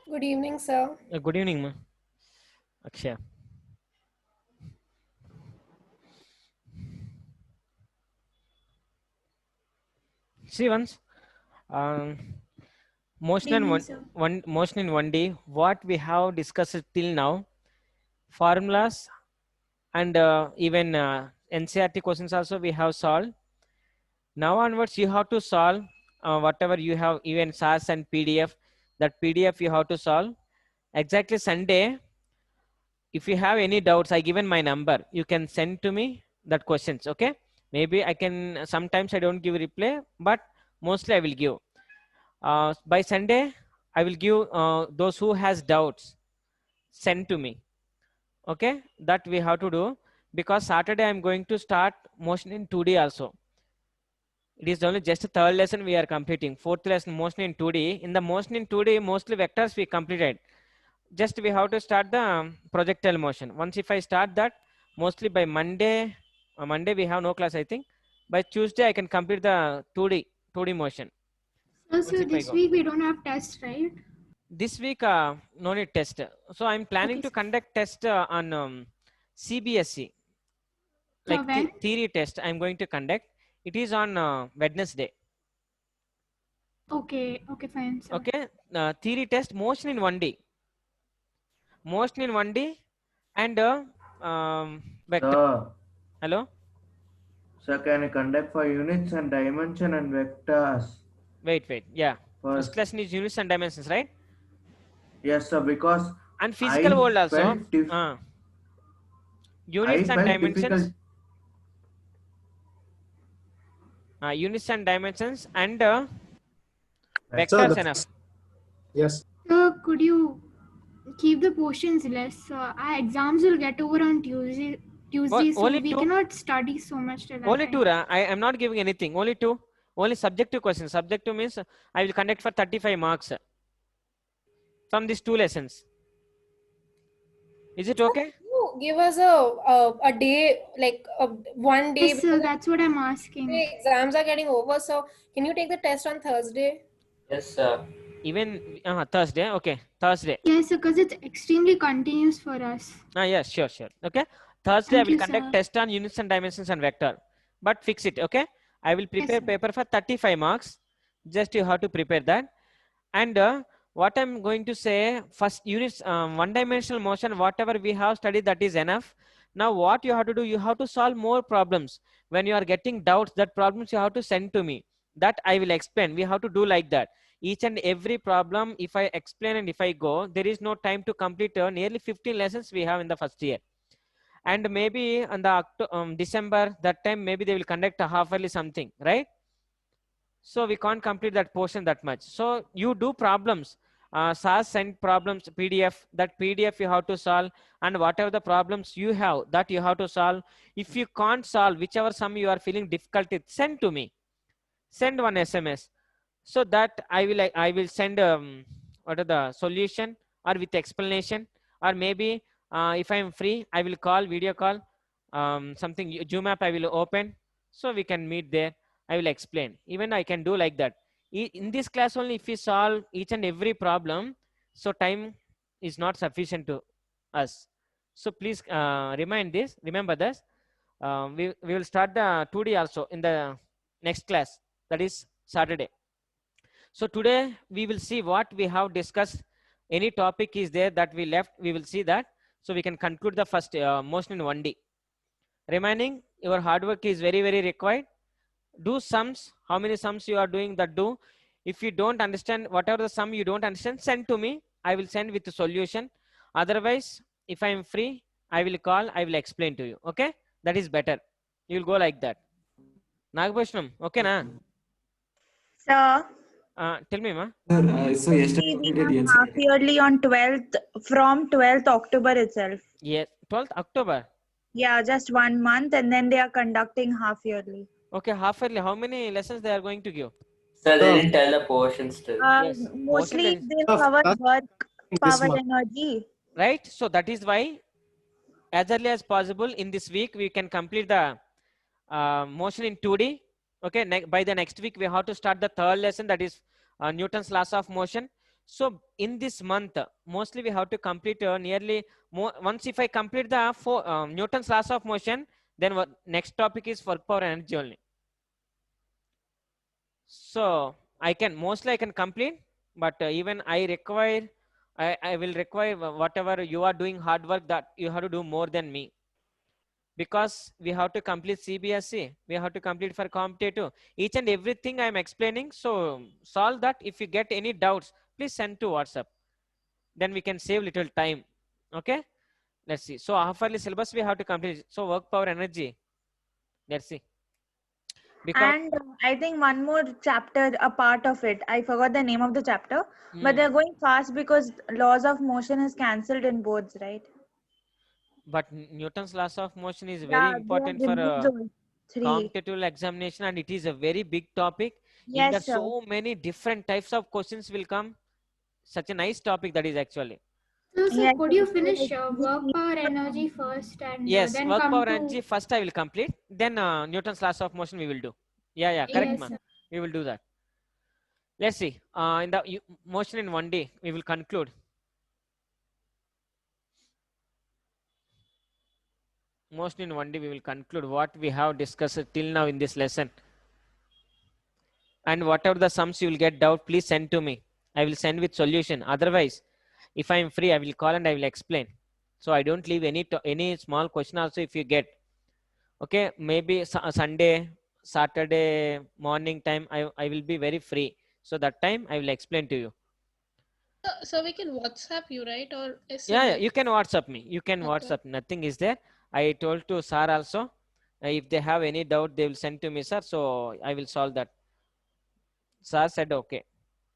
Good evening, sir. Good evening, ma. Akshay. See once, um, Good motion and evening, one, sir. one motion in 1D. What we have discussed till now, formulas and even NCRT questions also we have solved. Now onwards, you have to solve whatever you have, even SAS and PDF. That PDF you have to solve. Exactly Sunday. If you have any doubts, I given my number. You can send to me that questions. Okay. Maybe I can. Sometimes I don't give reply, but mostly I will give. By Sunday, I will give those who has doubts send to me. Okay, that we have to do because Saturday I'm going to start motion in 2D also. It is only just third lesson we are completing. Fourth lesson motion in 2D. In the motion in 2D, mostly vectors we completed. Just we have to start the projectile motion. Once if I start that, mostly by Monday, Monday we have no class I think. By Tuesday I can complete the 2D motion. Once So if I this go. week we don't have tests, right? This week, no need test. So I'm planning Okay, to sir. conduct test on CBSE, like When? theory test. I'm going to conduct. It is on Wednesday. Okay, okay, fine, sir. Okay, theory test motion in 1D, motion in 1D, and vector. Sir, Hello. sir, can you conduct for units and dimension and vectors? Wait. Yeah. First First, lesson is units and dimensions, right? yes, sir, because And physical I world also. felt dif- Units I and felt difficult. dimensions. Units and dimensions and Sir, vectors enough. yes. Sir, could you keep the portions less? Our exams will get over on Tuesday, so Only we two. cannot study so much till that Only time. two. I am not giving anything. Only two. Only subjective questions. Subjective means I will conduct for 35 marks from these two lessons. Is it okay? You give us a day, like 1 day, Yes, sir, because that's what I'm the asking. exams are getting over. So can you take the test on Thursday? Yes, sir. Even Thursday. Okay, Thursday. Yes, sir, because it's extremely continuous for us. Yes, sure. Okay. Thursday I Thank will you, conduct sir. test on units and dimensions and vector. But fix it. Okay. I will Yes, prepare sir. paper for 35 marks. Just you have to prepare that. And what I'm going to say, first units, one-dimensional motion, whatever we have studied, that is enough. Now what you have to do, you have to solve more problems. When you are getting doubts, that problems you have to send to me. That I will explain. We have to do like that. Each and every problem, if I explain and if I go, there is no time to complete nearly 15 lessons we have in the first year. And maybe on the December, that time maybe they will conduct a half-yearly something, right? So we can't complete that portion that much. So you do problems. SAS send problems PDF. That PDF you have to solve, and whatever the problems you have, that you have to solve. If you can't solve whichever sum you are feeling difficulty, send to me. Send one SMS, so that I will send what are the solution or with explanation, or maybe if I am free, I will call video call, something Zoom app I will open, so we can meet there. I will explain. Even I can do like that. In this class only, if we solve each and every problem, so time is not sufficient to us. So please remember this. We will start the 2D also in the next class, that is Saturday. So today we will see what we have discussed. Any topic is there that we left, we will see that. So we can conclude the first motion in 1D. Remaining, your hard work is very, very required. Do sums. How many sums you are doing, that do. If you don't understand, whatever the sum you don't understand, send to me. I will send with the solution. Otherwise, if I am free, I will call, I will explain to you. Okay? That is better. You will go like that. Nagbhushnam, okay na? Sir, Tell me, ma. Sir, so yesterday we completed have half NCERT. yearly on 12th, from 12th October itself. Yes, 12th October. Yeah, just 1 month, and then they are conducting half yearly. Okay, half yearly. How many lessons they are going to give? Sir, they didn't tell the portion still. Yes, Mostly portion they cover work, This power month. energy. right? So that is why, as early as possible in this week, we can complete the motion in 2D. Okay, by the next week, we have to start the third lesson, that is Newton's laws of motion. So in this month, mostly we have to complete nearly once if I complete the Newton's laws of motion, then what next topic is work power energy only. So I can complete, but even I will require whatever you are doing hard work, that you have to do more than me, because we have to complete CBSE, we have to complete for competitive, each and everything I am explaining. So solve that. If you get any doubts, please send to WhatsApp, then we can save little time. Okay, let's see. So half-yearly syllabus we have to complete. So work power energy, let's see. Because And I think one more chapter, a part of it, I forgot the name of the chapter, but they're going fast because laws of motion is cancelled in boards, right? but Newton's laws of motion is very Yeah, they important have for removed those 3. competitive examination, and it is a very big topic. In Yes, that sir. so many different types of questions will come. Such a nice topic that is actually. So, sir, Yes, could you sir. finish work power energy first and Yes, then work come power to... energy first I will complete, then Newton's laws of motion we will do. Yeah, correct, Yes, ma. sir. We will do that. Let's see. In the motion in 1D we will conclude. Motion in 1D we will conclude what we have discussed till now in this lesson. And whatever the sums you will get doubt, please send to me. I will send with solution. Otherwise, if I am free, I will call and I will explain. So I don't leave any small question also if you get. Okay, maybe Sunday, Saturday morning time, I will be very free. So that time I will explain to you. So we can WhatsApp you, right? Or SMS? Yeah, you can WhatsApp me. You can Okay. WhatsApp. Nothing is there. I told to sir also. If they have any doubt, they will send to me, sir. So I will solve that. Sir said okay.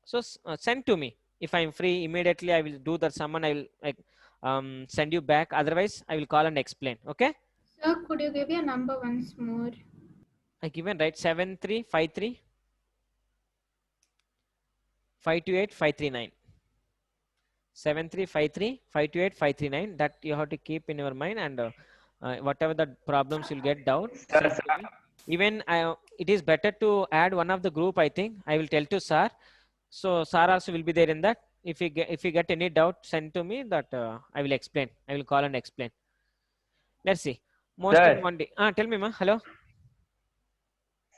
So send to me. If I am free, immediately I will do that. Someone I will send you back. Otherwise, I will call and explain. Okay. Sir, could you give your number once more? I given right 7353 528 539. 7353 528 539. That you have to keep in your mind, and whatever the problems you'll get doubt. Send to me. Even it is better to add one of the group. I think I will tell to sir. So sir also will be there in that. If you get any doubt, send to me. That I will explain. I will call and explain. Let's see. Most Sir. in 1D. Tell me, ma. Hello.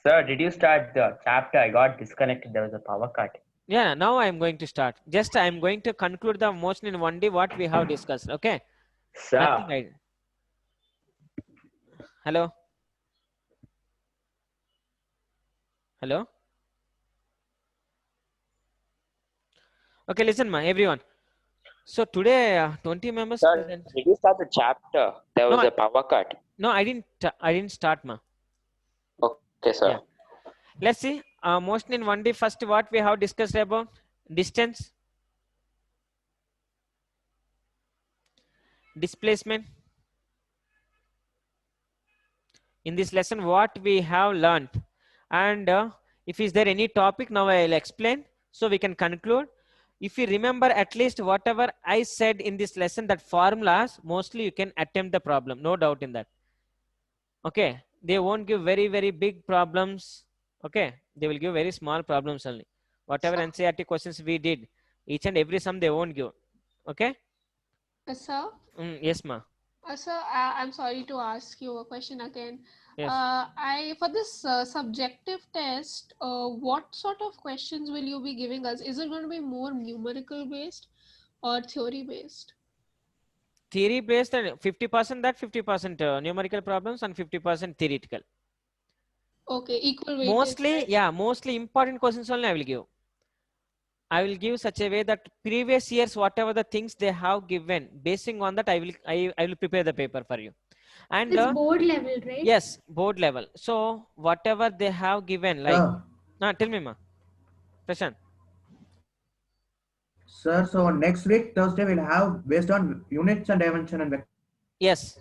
Sir, did you start the chapter? I got disconnected. There was a power cut. Yeah. Now I am going to start. Just I am going to conclude the motion in 1D what we have discussed. Okay. Sir. Nothing. Hello. Hello. Okay, listen, ma, everyone. So today, 20 members Sir, present. did you start the chapter? There was No, a power cut. No, I didn't start, ma. Okay, sir. Yeah. Let's see. Motion in 1D. First, what we have discussed about distance, displacement. In this lesson, what we have learned, and if is there any topic, now I will explain so we can conclude. If you remember at least whatever I said in this lesson, that formulas, mostly you can attempt the problem, no doubt in that. Okay, they won't give very, very big problems. Okay, they will give very small problems only. Whatever NCERT questions we did, each and every sum they won't give. Okay. Sir? Yes, ma. Sir, I'm sorry to ask you a question again. Yes. For this subjective test, what sort of questions will you be giving us? Is it going to be more numerical based or theory based? Theory based, and 50% that, 50% numerical problems and 50% theoretical. Okay, equal weightage. Mostly, right? yeah, mostly important questions only I will give. I will give such a way that previous years, whatever the things they have given, basing on that, I will prepare the paper for you. And It's board level, right? yes, board level. So whatever they have given, like, tell me, ma. Prashant. Sir, so next week, Thursday, we'll have based on units and dimension and vectors. Yes.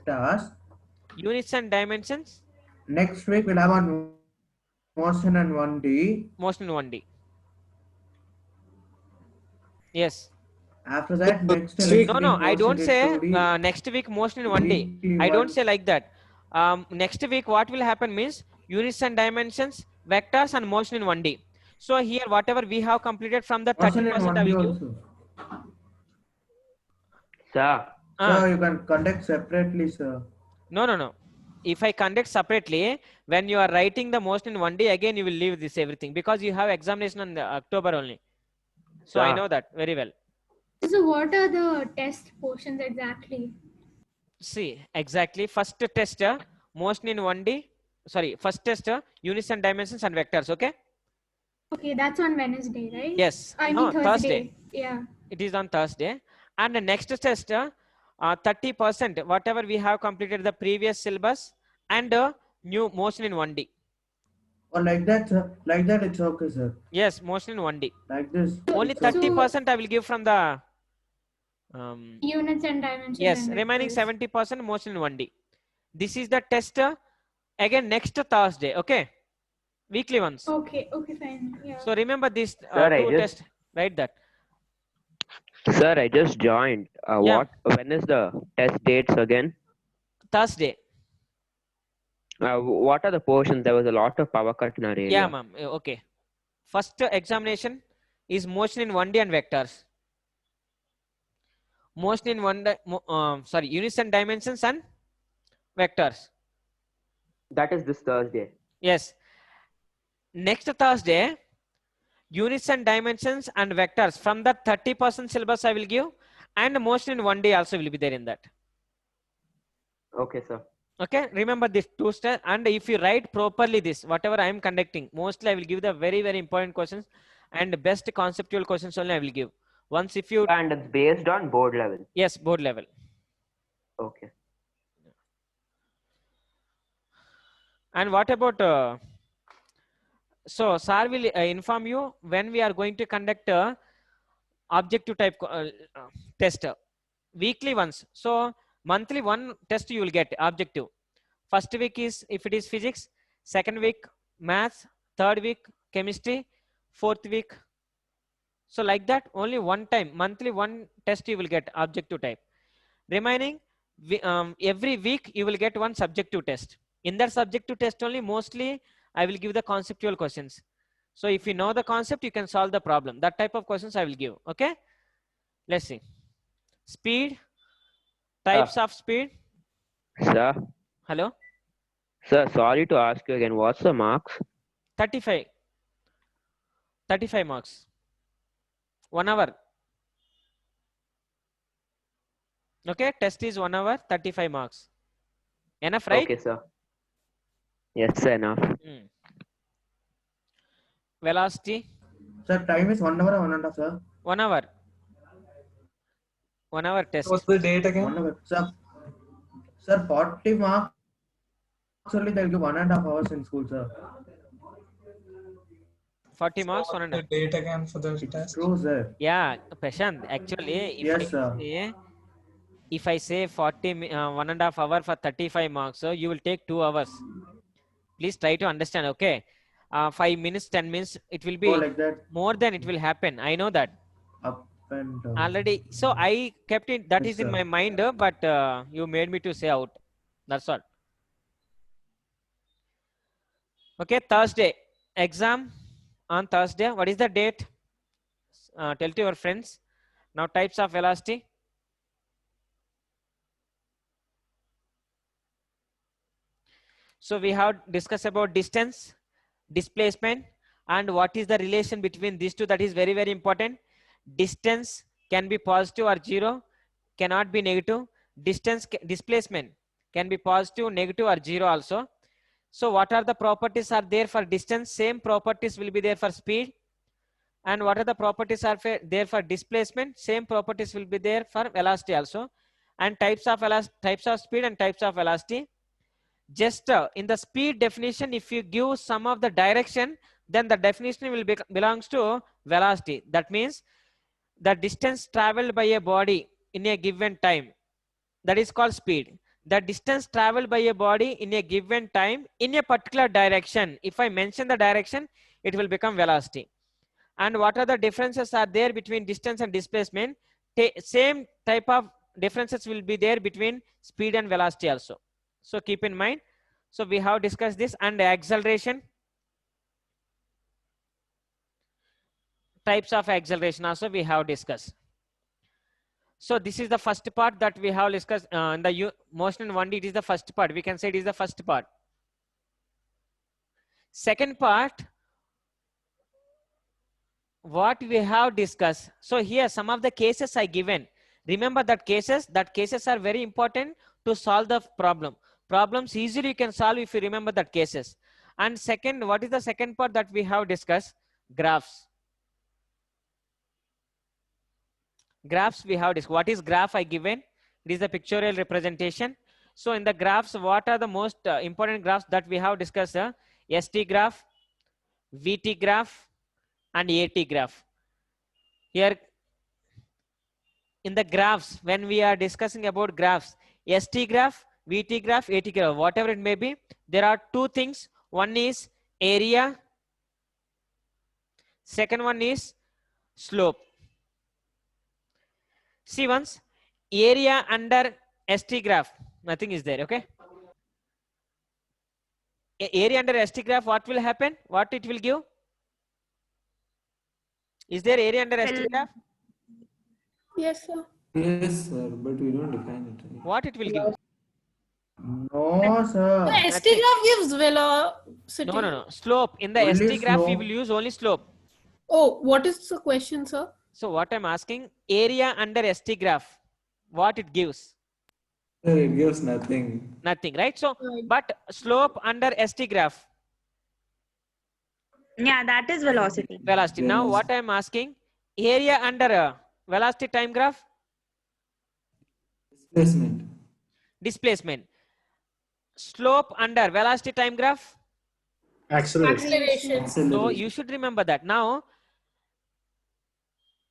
Units and dimensions. Next week, we'll have on motion and 1D. Motion 1D. Yes. After that, next week. No, I don't say next week motion in 1D. I don't say like that. Next week, what will happen means units and dimensions, vectors, and motion in 1D. So here, whatever we have completed from the Motion in 30%, I 1D will give. also. Sir, Sir, you can conduct separately, sir. No. If I conduct separately, when you are writing the motion in 1D, again you will leave this everything because you have examination in the October only. So I Sir. know that very well. So what are the test portions exactly? See, exactly. First test, motion in 1D. Sorry, first test, units and dimensions and vectors. Okay. Okay, that's on Wednesday, right? Yes. I No, mean Thursday. Thursday. Yeah. It is on Thursday. And the next test, 30%, whatever we have completed the previous syllabus and new motion in 1D. Or like that, sir. Like that, it's okay, sir. Yes, motion in 1D. Like this. Only it's okay. 30% I will give from the Units and dimensions. yes, and remaining vectors. 70% motion in 1D. This is the test again next Thursday. Okay, weekly ones. Okay, fine. Yeah. So remember this Sir, I two just- test. Write that. Sir, I just joined. Yeah. When is the test dates again? Thursday. What are the portions? There was a lot of power cut in our area. Yeah, ma'am. Okay. First examination is motion in 1D and vectors. Motion in units and dimensions and vectors. That is this Thursday. Yes. Next Thursday, units and dimensions and vectors from that 30% syllabus I will give, and motion in 1D also will be there in that. Okay, sir. Okay, remember this two steps, and if you write properly this, whatever I am conducting, mostly I will give the very, very important questions and best conceptual questions only I will give. Once if you, And it's based on board level. yes, board level. Okay. And what about, so sir will inform you when we are going to conduct objective type test, weekly ones. So monthly one test you will get objective. First week is, if it is physics, second week maths, third week chemistry, fourth week. So like that, only one time, monthly one test you will get objective type. Remaining, every week you will get one subjective test. In that subjective test only, mostly I will give the conceptual questions. So if you know the concept, you can solve the problem. That type of questions I will give. Okay. Let's see. Speed, types of speed. Sir, Hello. sir, sorry to ask you again. What's the marks? 35 marks. 1 hour. Okay, test is 1 hour, 35 marks. Enough, right? Okay, sir. Yes, sir, enough. Velocity, Sir, time is 1 hour or 1.5 hour, sir. 1 hour. 1 hour test. What's the date again? 1 hour. Sir, 40 marks only they'll give 1.5 hours in school, sir. 40 marks, What's 1 and the a half. date again for the It's test? true, sir. Yeah, Prashant, actually, Yes, if I say 1.5 hour for 35 marks, so you will take 2 hours. Please try to understand, okay? 5 minutes, 10 minutes, it will be Go like that, more than it will happen. I know that. up and down. Already, so I kept it, that Yes, is in sir. my mind, but you made me to say out. That's all. Okay, Thursday, exam on Thursday. What is the date? Tell to your friends. Now, types of velocity. So we have discussed about distance, displacement, and what is the relation between these two. That is very, very important. Distance can be positive or zero, cannot be negative. Displacement can be positive, negative, or zero also. So what are the properties are there for distance? Same properties will be there for speed. And what are the properties are there for displacement? Same properties will be there for velocity also. And types of speed and types of velocity. Just in the speed definition, if you give some of the direction, then the definition will belongs to velocity. That means the distance traveled by a body in a given time, that is called speed. The distance traveled by a body in a given time in a particular direction, if I mention the direction, it will become velocity. And what are the differences are there between distance and displacement? Same type of differences will be there between speed and velocity also. So keep in mind. So we have discussed this. And acceleration. types of acceleration also we have discussed. So this is the first part that we have discussed in the motion in 1D. It is the first part. We can say it is the first part. Second part, what we have discussed. So here some of the cases I given. Remember that cases are very important to solve the problem. Problems easily you can solve if you remember that cases. And second, what is the second part that we have discussed? Graphs. Graphs we have discussed. What is graph I given? It is the pictorial representation. So in the graphs, what are the most important graphs that we have discussed? ST graph, VT graph, and AT graph. Here in the graphs, when we are discussing about graphs, ST graph, VT graph, AT graph, whatever it may be, there are two things. One is area, second one is slope. See once, area under ST graph, nothing is there, okay? Area under ST graph, what will happen? What it will give? Is there area under ST graph? Yes, sir. Yes, sir, but we don't define it. Right? What it will give? No, sir. The ST graph gives velocity. No. Slope. In the Only ST graph, we slope. will use only slope. Oh, what is the question, sir? So what I'm asking, area under ST graph, what it gives? Sir, it gives nothing. Nothing, right? So, Right. but slope under ST graph, Yeah, that is velocity. velocity. Now Yes. what I'm asking, area under velocity time graph, Displacement. displacement. Slope under velocity time graph. Acceleration. So you should remember that. Now,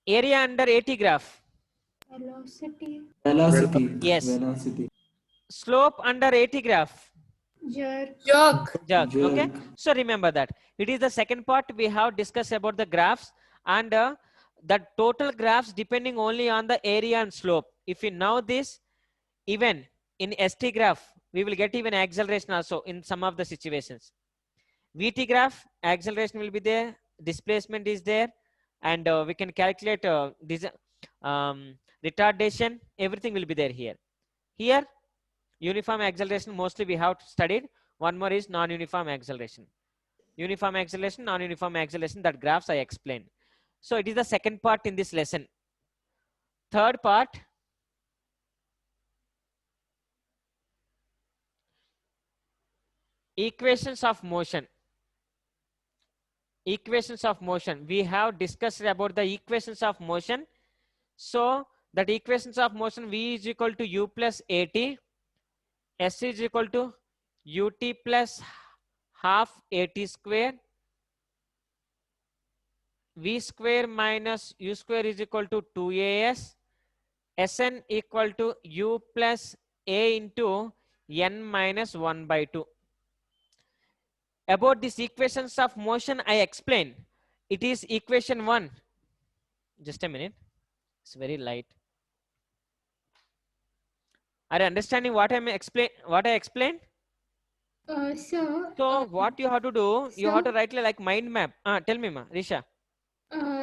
area under AT graph, Velocity. Velocity. Yes. Velocity. slope under AT graph, Jerk. Jerk. jerk. Okay. Jerk. So remember that. It is the second part we have discussed about the graphs, and the total graphs depending only on the area and slope. If you know this, even in ST graph, we will get even acceleration also in some of the situations. VT graph, acceleration will be there, displacement is there, and we can calculate retardation, everything will be there here. Here, uniform acceleration mostly we have studied. One more is non-uniform acceleration. Uniform acceleration, non-uniform acceleration, that graphs I explained. So it is the second part in this lesson. Third part, equations of motion. Equations of motion. We have discussed about the equations of motion. So that equations of motion, V is equal to U plus AT, S is equal to UT plus half AT square, V square minus U square is equal to 2AS, Sn equal to U plus A into N minus 1 by 2. About these equations of motion, I explained. It is equation 1. Just a minute. It's very light. Are you understanding what I explained? Sir. So what you have to do, you have Sir? to write like mind map. Tell me, ma, Risha.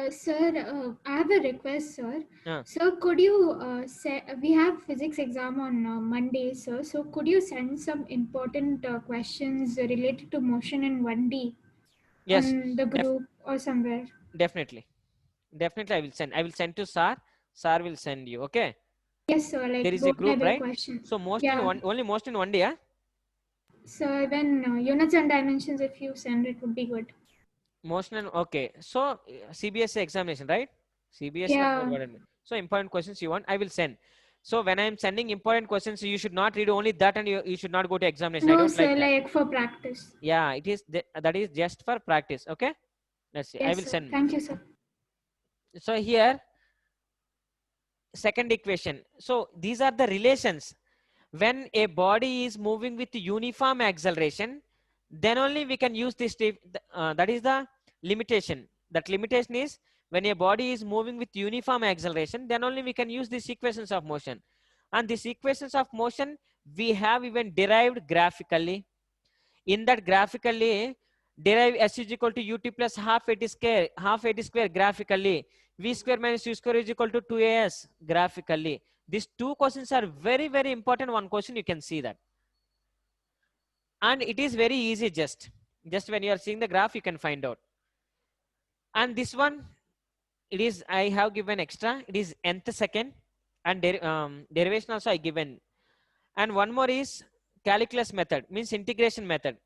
Sir, I have a request, sir. Ah. Sir, could you say we have physics exam on Monday, sir. So could you send some important questions related to motion in 1D Yes, on the group or somewhere? definitely. Definitely, I will send. I will send to Sir. Sir will send you. Okay. Yes, sir. Like There is a both group, level right? questions. So most Yeah. in one, only most in 1 day. Yeah? So then units and dimensions, if you send it, would be good. Motion and okay. So CBSE examination, right? CBSE. Yeah. So important questions you want, I will send. So when I am sending important questions, you should not read only that, and you should not go to examination. I No, don't sir. like that. Like for practice. Yeah, it is that is just for practice. Okay. Let's see. I Yes, will sir. send. Thank you, sir. So here, second equation. So these are the relations. When a body is moving with uniform acceleration, then only we can use this. That is the limitation. That limitation is when a body is moving with uniform acceleration, then only we can use these equations of motion. And these equations of motion, we have even derived graphically. In that graphically, Derive s is equal to ut plus half at square graphically. V square minus u square is equal to 2as graphically. These two questions are very, very important. One question you can see that. And it is very easy, just when you are seeing the graph, you can find out. And this one, it is, I have given extra, it is nth second, and derivation also I given. And one more is calculus method, means integration method.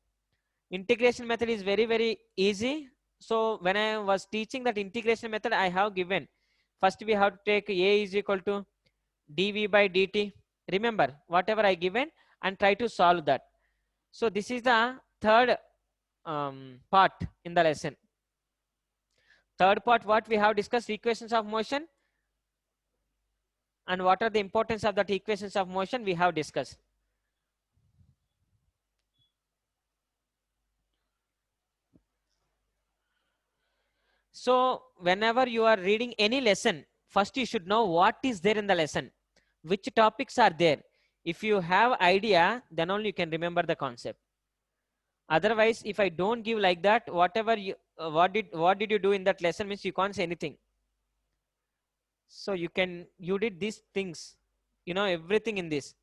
Integration method is very, very easy. So when I was teaching that integration method, I have given, first we have to take a is equal to dv by dt. Remember whatever I given and try to solve that. So this is the third part in the lesson. Third part, what we have discussed, equations of motion, and what are the importance of that equations of motion we have discussed. So whenever you are reading any lesson, first you should know what is there in the lesson, which topics are there. If you have idea, then only you can remember the concept. Otherwise, if I don't give like that, whatever you what did you do in that lesson means you can't say anything. So you did these things, you know, everything in this.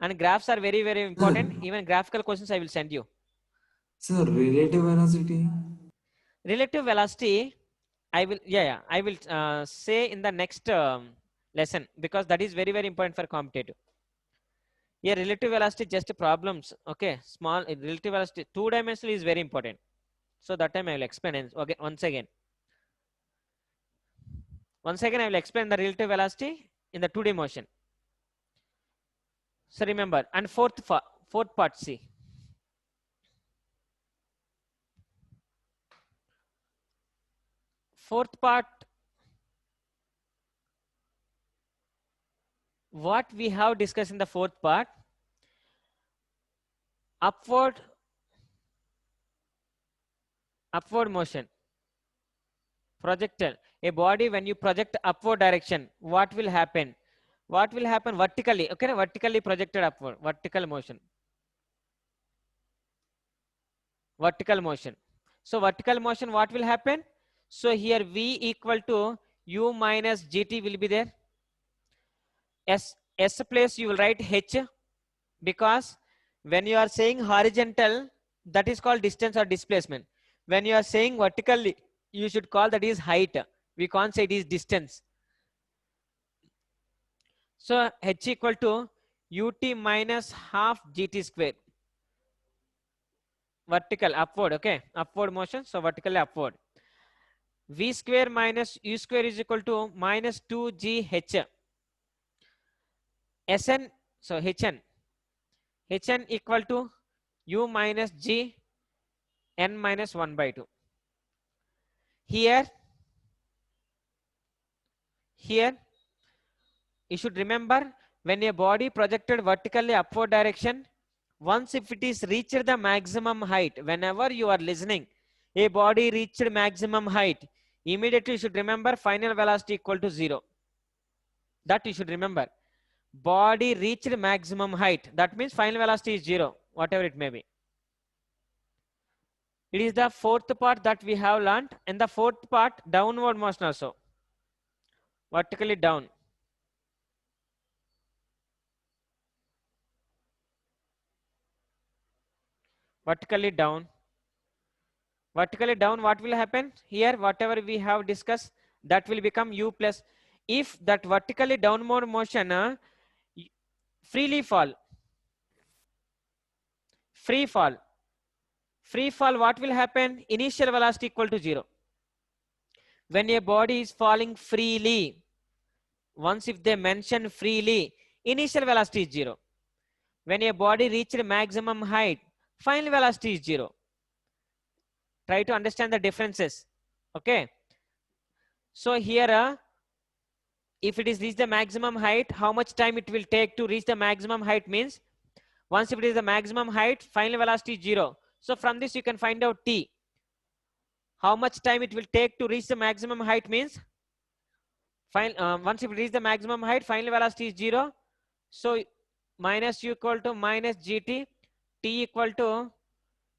And graphs are very, very important. Even graphical questions I will send you. Sir, relative velocity. Relative velocity, I will say in the next lesson, because that is very, very important for competitive. Yeah, relative velocity just problems. Okay, small relative velocity, 2-dimensional is very important. So that time I will explain once again. Once again, I will explain the relative velocity in the 2D motion. So remember, and fourth part, see. Fourth part, what we have discussed in the fourth part, upward motion, projectile. A body, when you project upward direction, what will happen? What will happen vertically? Okay, vertically projected upward, vertical motion. Vertical motion. So vertical motion, what will happen? So here V equal to U minus GT will be there. S place you will write H, because when you are saying horizontal, that is called distance or displacement. When you are saying vertically, you should call that is height. We can't say it is distance. So H equal to UT minus half GT square. Vertical, upward, okay, upward motion, so vertically upward. V square minus U square is equal to minus 2GH. Sn, so Hn equal to U minus G n minus 1 by 2. Here you should remember, when a body projected vertically upward direction, once if it is reached the maximum height, whenever you are listening, a body reached maximum height, immediately you should remember final velocity equal to 0. That you should remember. Body reached maximum height, that means final velocity is 0, whatever it may be. It is the fourth part that we have learned. In the fourth part, downward motion also, vertically down. Vertically down. Vertically down, what will happen? Here, whatever we have discussed, that will become U plus. If that vertically downward motion, free fall, what will happen? Initial velocity equal to 0. When a body is falling freely, once if they mention freely, initial velocity is 0. When a body reaches maximum height, final velocity is 0. Try to understand the differences. Okay. So here, if it is reached the maximum height, how much time it will take to reach the maximum height means, once if it is the maximum height, final velocity is 0. So from this you can find out T. How much time it will take to reach the maximum height means, once if it reaches the maximum height, final velocity is 0. So minus U equal to minus GT, T equal to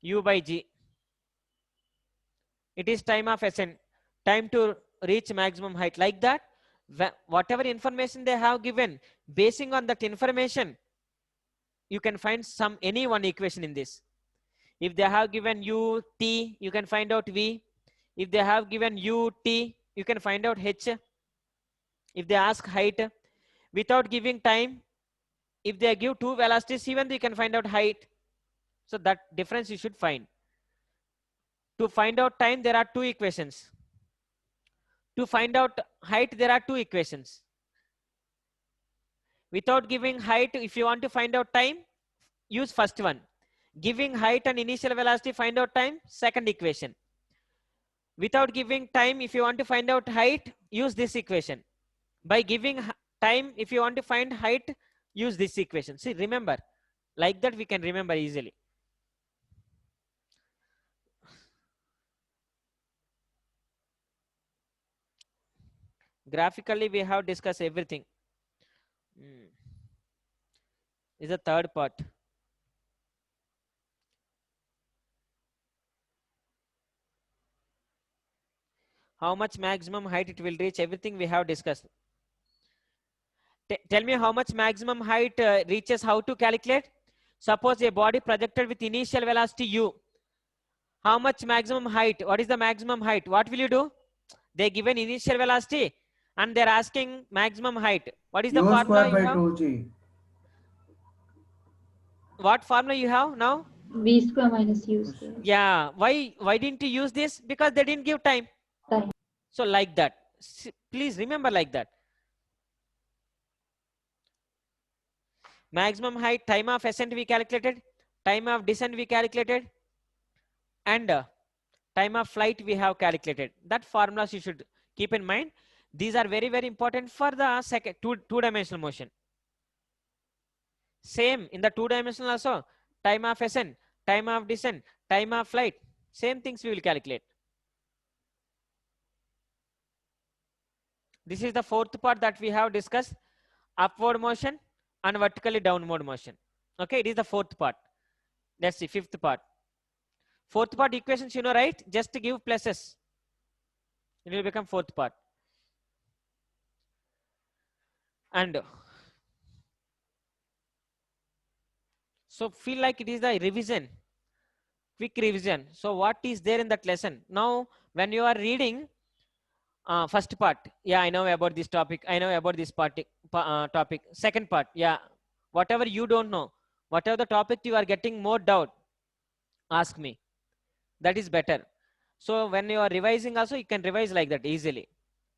U by G. it is time of ascent, time to reach maximum height. Like that, whatever information they have given, basing on that information, you can find any one equation in this. If they have given u t, you can find out v. If they have given u t, you can find out h. If they ask height without giving time, if they give two velocities, even you can find out height. So that difference you should find. To find out time, there are two equations. To find out height, there are two equations. Without giving height, if you want to find out time, use first one. Giving height and initial velocity, find out time, second equation. Without giving time, if you want to find out height, use this equation. By giving time, if you want to find height, use this equation. See, remember, like that we can remember easily. Graphically, we have discussed everything. Is the third part. How much maximum height it will reach, everything we have discussed. Tell me how much maximum height reaches, how to calculate. Suppose a body projected with initial velocity u. How much maximum height? What is the maximum height? What will you do? They given initial velocity and they're asking maximum height. What is the U formula square you by have? 2g. What formula you have now? V square minus U square. Yeah. Why didn't you use this? Because they didn't give time. Time. So like that. Please remember like that. Maximum height, time of ascent we calculated, time of descent we calculated, and time of flight we have calculated. That formulas you should keep in mind. These are very, very important for the second two-dimensional motion. Same in the two-dimensional also. Time of ascent, time of descent, time of flight. Same things we will calculate. This is the fourth part that we have discussed. Upward motion and vertically downward motion. Okay, it is the fourth part. That's the fifth part. Fourth part equations you know, right? Just to give pluses. It will become fourth part. And so feel like it is the revision, quick revision. So what is there in that lesson? Now when you are reading first part, yeah, I know about this topic, I know about this topic. Second part, yeah, whatever you don't know, whatever the topic you are getting more doubt, ask me. That is better. So when you are revising also, you can revise like that easily.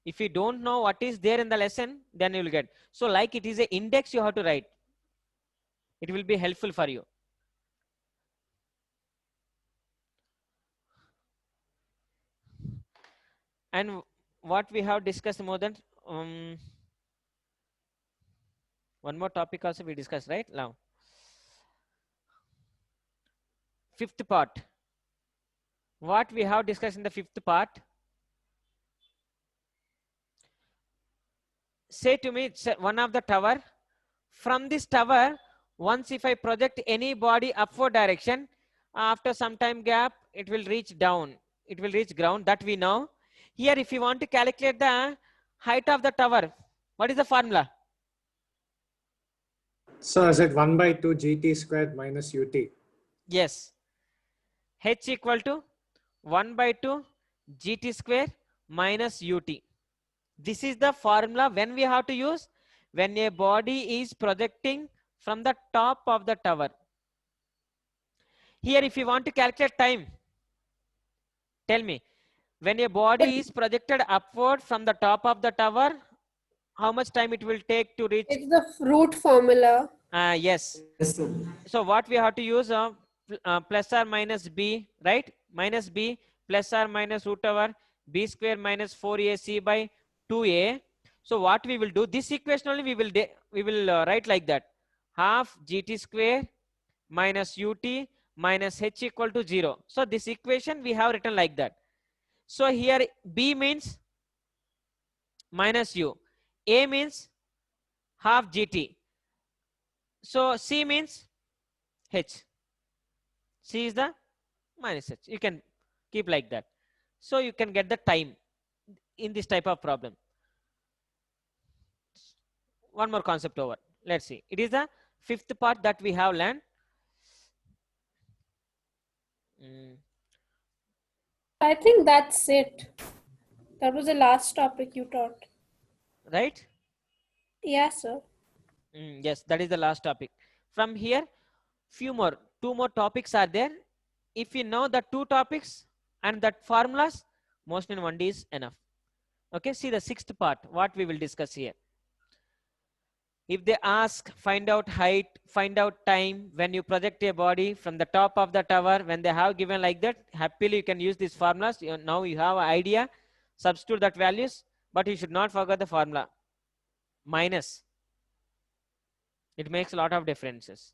If you don't know what is there in the lesson, then you will get. So like it is an index you have to write. It will be helpful for you. And what we have discussed more than one more topic also we discussed, right? Now fifth part. What we have discussed in the fifth part? Say to me, it's one of the tower. From this tower, once if I project any body upward direction, after some time gap, it will reach down. It will reach ground, that we know. Here, if you want to calculate the height of the tower, what is the formula? So is it 1 by 2 gt squared minus ut? Yes. H equal to 1 by 2 gt square minus ut. This is the formula when we have to use when a body is projecting from the top of the tower. Here, if you want to calculate time, tell me, when a body is projected upward from the top of the tower, how much time it will take to reach? It's the root formula. Yes. Yes, sir. So what we have to use plus or minus b, right? Minus b plus or minus root over b square minus 4ac by 2a. So what we will do, this equation only we will write like that. Half gt square minus ut minus h equal to 0. So this equation we have written like that. So here b means minus u, a means half gt. So c means h. C is the minus h. You can keep like that. So you can get the time in this type of problem. One more concept over. Let's see. It is the fifth part that we have learned. I think that's it. That was the last topic you taught. Right? Yeah, sir. Yes, that is the last topic. From here, two more topics are there. If you know the two topics and that formulas, motion in 1D is enough. Okay, see the sixth part, what we will discuss here. If they ask, find out height, find out time, when you project a body from the top of the tower, when they have given like that, happily you can use these formulas. Now you have an idea, substitute that values, but you should not forget the formula. Minus. It makes a lot of differences.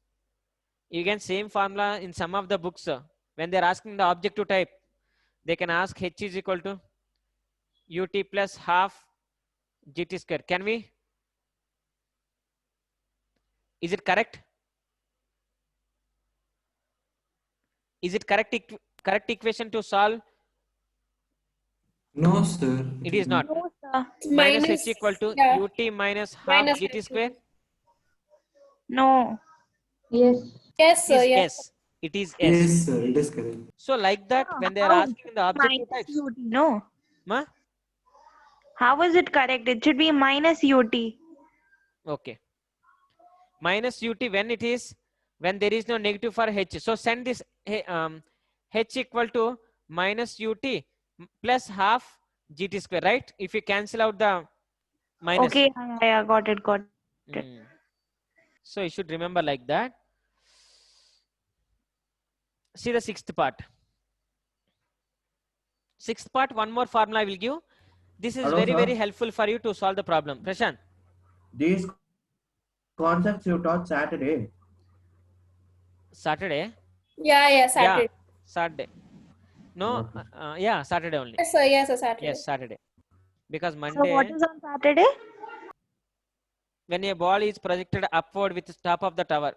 You can same formula in some of the books. When they're asking the objective type, they can ask h is equal to ut plus half gt square. Can we? Is it correct? Is it correct equation to solve? No, sir. It is not. No, sir. Minus h equal to ut minus half Minus gt h. square. No. Yes. Yes, sir. Is Yes. S. It is S. Yes, sir. It is correct. So like that, when they are How? asking the objective Minus types. ut, no. Ma? How is it correct? It should be minus ut. Okay. Minus ut when there is no negative for h. So send this h equal to minus ut plus half gt square, right? If you cancel out the minus. Okay, yeah, got it. So you should remember like that. See the sixth part. Sixth part, one more formula I will give. This is Hello, very, sir. very helpful for you to solve the problem. Prashant. These concepts you taught Saturday. Saturday? Yeah, Saturday. Yeah, Saturday. No, yeah, Saturday only. Yes, sir. Yes, sir. Saturday. Yes, Saturday. Because So Monday, what is on Saturday? when a ball is projected upward with the top of the tower.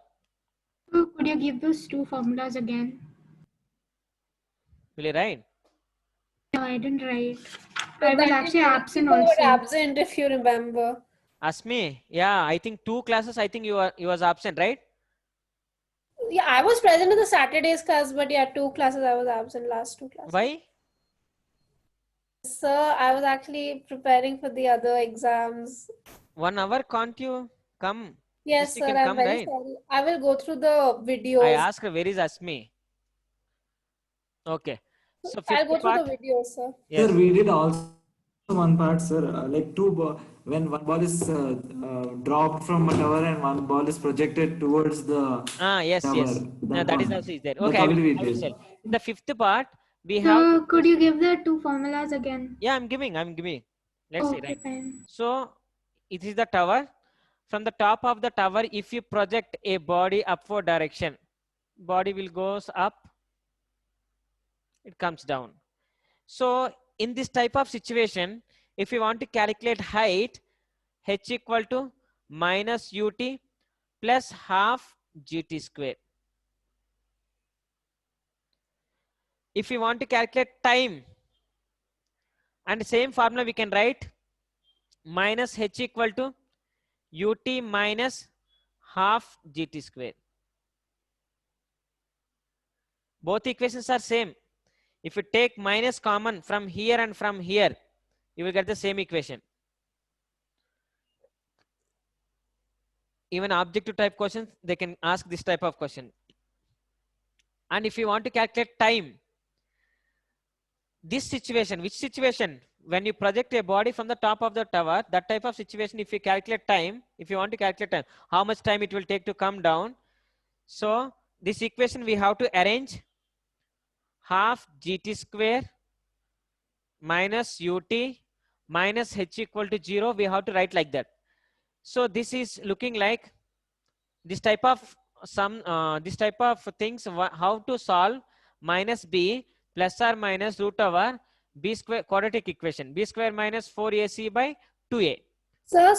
Could you give those two formulas again? Will you write? No, I didn't write. So I was that actually is absent you were also. absent, if you remember. Asmi, yeah, I think 2 classes, I think you was absent, right? Yeah, I was present in the Saturday's class, but yeah, 2 classes I was absent, last 2 classes. Why? Sir, I was actually preparing for the other exams. 1 hour can't you come? Yes, You sir. can I'm come, very right? sorry. I will go through the videos. I asked her, where is Asmi? Okay. So I'll fifth go through part. the videos, sir. Yes. Sir, we did also one part, sir. Like when one ball is dropped from a tower and one ball is projected towards the Yes, tower. yes. No, that is one. also is there. The Okay, I will probability tell. is. In the fifth part, we have. So could you give the two formulas again? Yeah, I'm giving. Let's see, Okay, right? fine. So it is the tower. From the top of the tower, if you project a body upward direction, body will goes up, it comes down. So in this type of situation, if you want to calculate height, h equal to minus ut plus half gt square. If you want to calculate time, and same formula we can write minus h equal to ut minus half gt square. Both equations are same. If you take minus common from here and from here, you will get the same equation. Even objective type questions, they can ask this type of question. And if you want to calculate time, this situation, which situation? When you project a body from the top of the tower, that type of situation, if you calculate time, if you want to calculate time, how much time it will take to come down. So this equation we have to arrange half gt square minus ut minus h equal to 0. We have to write like that. So this is looking like this type of things, how to solve minus b plus or minus root over b square quadratic equation, b square minus 4ac by 2a. Sir,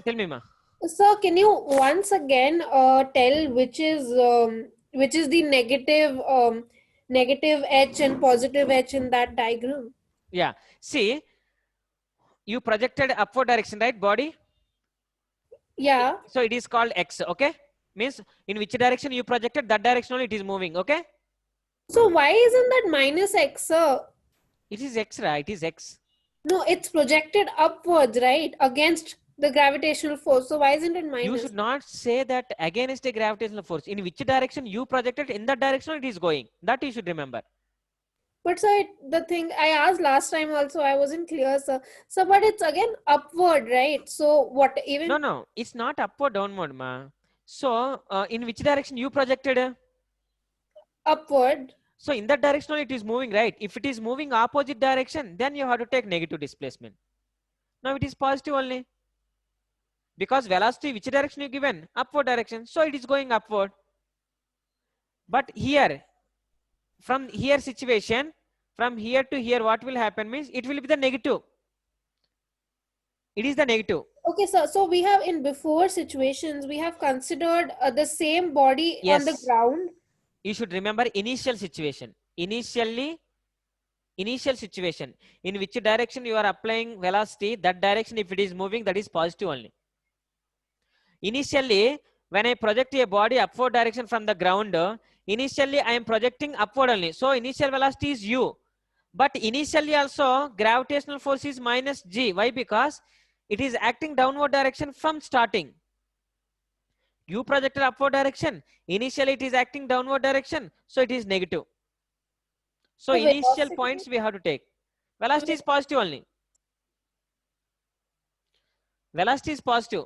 Tell me, ma. Sir, can you once again tell which is the negative h and positive h in that diagram. Yeah. See, you projected upward direction, right? Body. Yeah. So it is called x. Okay. Means in which direction you projected, that direction only it is moving. Okay. So why isn't that minus x, sir? It is x, right? It is x. No, it's projected upwards, right? Against the gravitational force. So why isn't it minus? You should not say that against a gravitational force. In which direction you projected, in that direction it is going. That you should remember. But sir, the thing I asked last time also, I wasn't clear, sir. So, but it's again upward, right? So what even? No, it's not upward, downward, ma. So in which direction you projected? Upward. So in that direction only it is moving, right? If it is moving opposite direction, then you have to take negative displacement. Now it is positive only. Because velocity, which direction you given? Upward direction. So it is going upward. But here, from here situation, from here to here, what will happen means it will be the negative. It is the negative. Okay, sir. So we have in before situations, we have considered the same body on the Yes. ground. You should remember initial situation. Initial situation. In which direction you are applying velocity, that direction if it is moving, that is positive only. Initially, when I project a body upward direction from the ground, initially I am projecting upward only. So initial velocity is u. But initially also gravitational force is minus g. Why? Because it is acting downward direction from starting. You projected upward direction. Initially it is acting downward direction. So it is negative. So initial velocity- points we have to take. Velocity is positive only. Velocity is positive.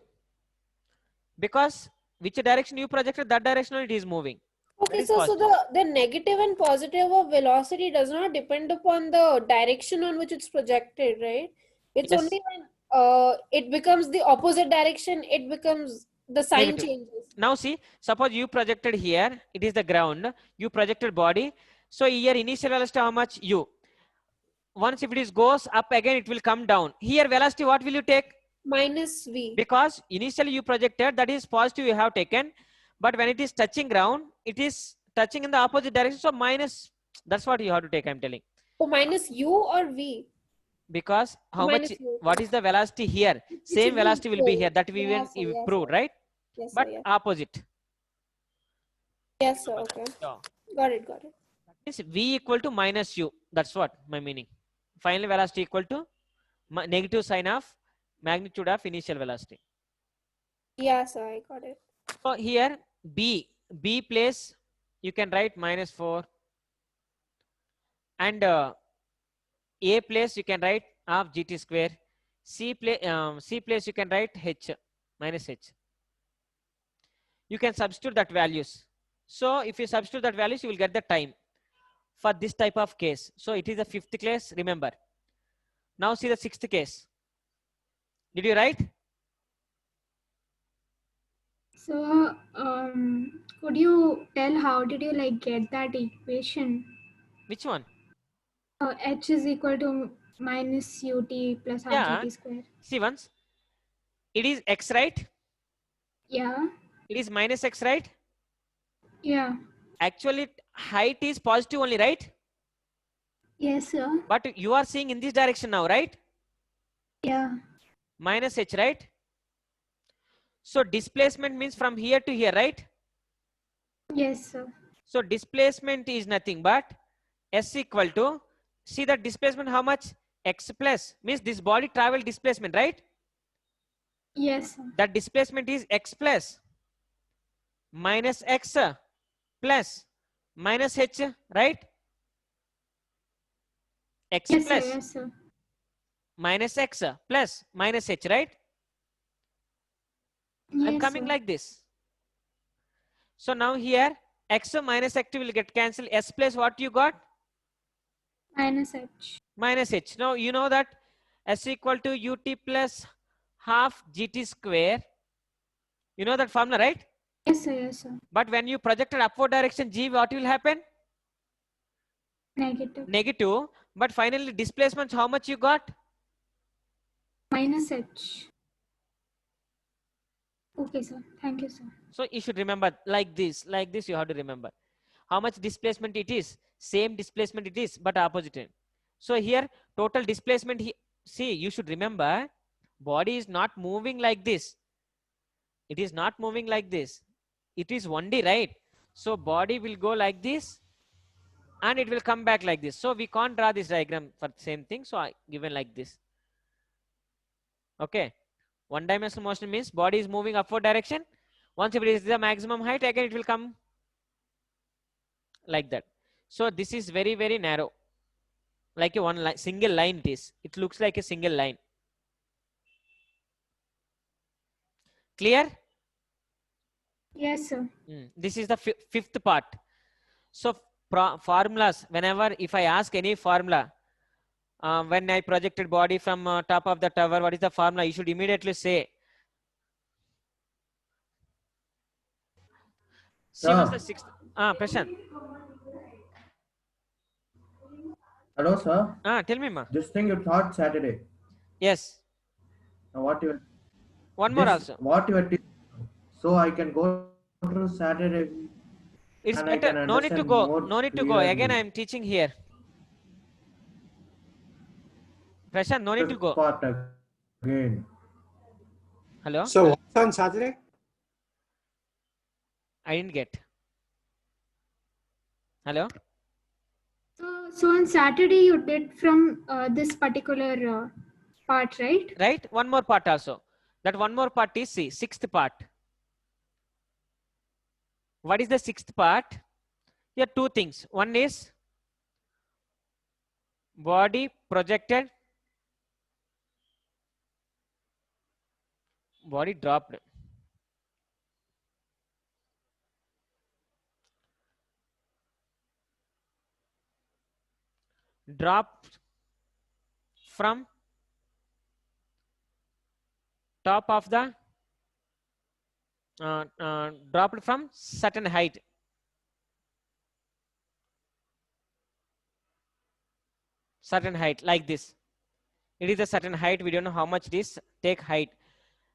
Because which direction you projected, that direction it is moving. Okay, is so positive. the negative and positive of velocity does not depend upon the direction on which it's projected, right? It's Yes. only when it becomes the opposite direction, it becomes the sign Negative. changes. Now see, suppose you projected here, it is the ground, you projected body. So here initial velocity how much? U. Once if it is goes up again, it will come down. Here velocity, what will you take? Minus v. Because initially you projected, that is positive you have taken. But when it is touching ground, it is touching in the opposite direction. So minus, that's what you have to take, I'm telling. So minus u or v? Because how Minus much, u. what is the velocity here? It Same should be velocity will be zero. here. That we Yes, sir, will yes, prove, sir. right? Yes, sir, But yes. opposite. Yes, sir. Okay. So, Got it, got it. means v equal to minus u. That's what my meaning. Final velocity equal to negative sign of magnitude of initial velocity. Yeah, sir, I got it. So here b place you can write minus 4, and a place you can write half gt square. C place you can write h minus h. You can substitute that values. So if you substitute that values, you will get the time for this type of case. So it is the 5th case, remember. Now see the 6th case. Did you write? So, could you tell how did you like get that equation? Which one? H is equal to minus ut plus half Yeah. gt square. See once. It is x, right? Yeah. It is minus x, right? Yeah. Actually, height is positive only, right? Yes, sir. But you are seeing in this direction now, right? Yeah. Minus h, right? So displacement means from here to here, right? Yes, sir. So displacement is nothing but s equal to, see the displacement how much? X plus, means this body travel displacement, right? Yes, sir. That displacement is x plus minus x plus minus h, right? X Yes, sir. plus Yes, sir. minus x plus minus h, right? I'm Yes, coming sir. like this. So now here x minus x will get cancelled. S plus what you got? Minus h. Minus h. Now you know that s equal to ut plus half gt square. You know that formula, right? Yes, sir. Yes, sir. But when you projected upward direction g, what will happen? Negative. Negative. But finally displacement, how much you got? Minus h. Okay, sir. Thank you, sir. So you should remember like this you have to remember. How much displacement it is? Same displacement it is, but opposite. So here total displacement, see, you should remember, body is not moving like this. It is not moving like this. It is 1D, right? So body will go like this and it will come back like this. So we can't draw this diagram for the same thing. So I given like this. Okay. One dimensional motion means body is moving upward direction. Once it reaches the maximum height, again it will come like that. So this is very, very narrow. Like a one line, single line it is. It looks like a single line. Clear? Yes, sir. This is the fifth part. So formulas, whenever if I ask any formula, when I projected body from top of the tower, what is the formula? You should immediately say. See what's the sixth. Prashant. Hello, sir. Tell me, ma. This thing you taught Saturday. Yes. Now what you? One more also. What you are teaching? So I can go to Saturday. It's better. No need to go. No need to go. Again, I am teaching here. Prashant, no need to go. Part again. Hello? So what's on Saturday? I didn't get. Hello? So on Saturday you did from this particular part, right? Right? One more part also. That one more part is sixth part. What is the sixth part? Here two things. One is body projected, body dropped. Dropped from top of the dropped from certain height. Certain height like this. It is a certain height. We don't know how much it is. Take height.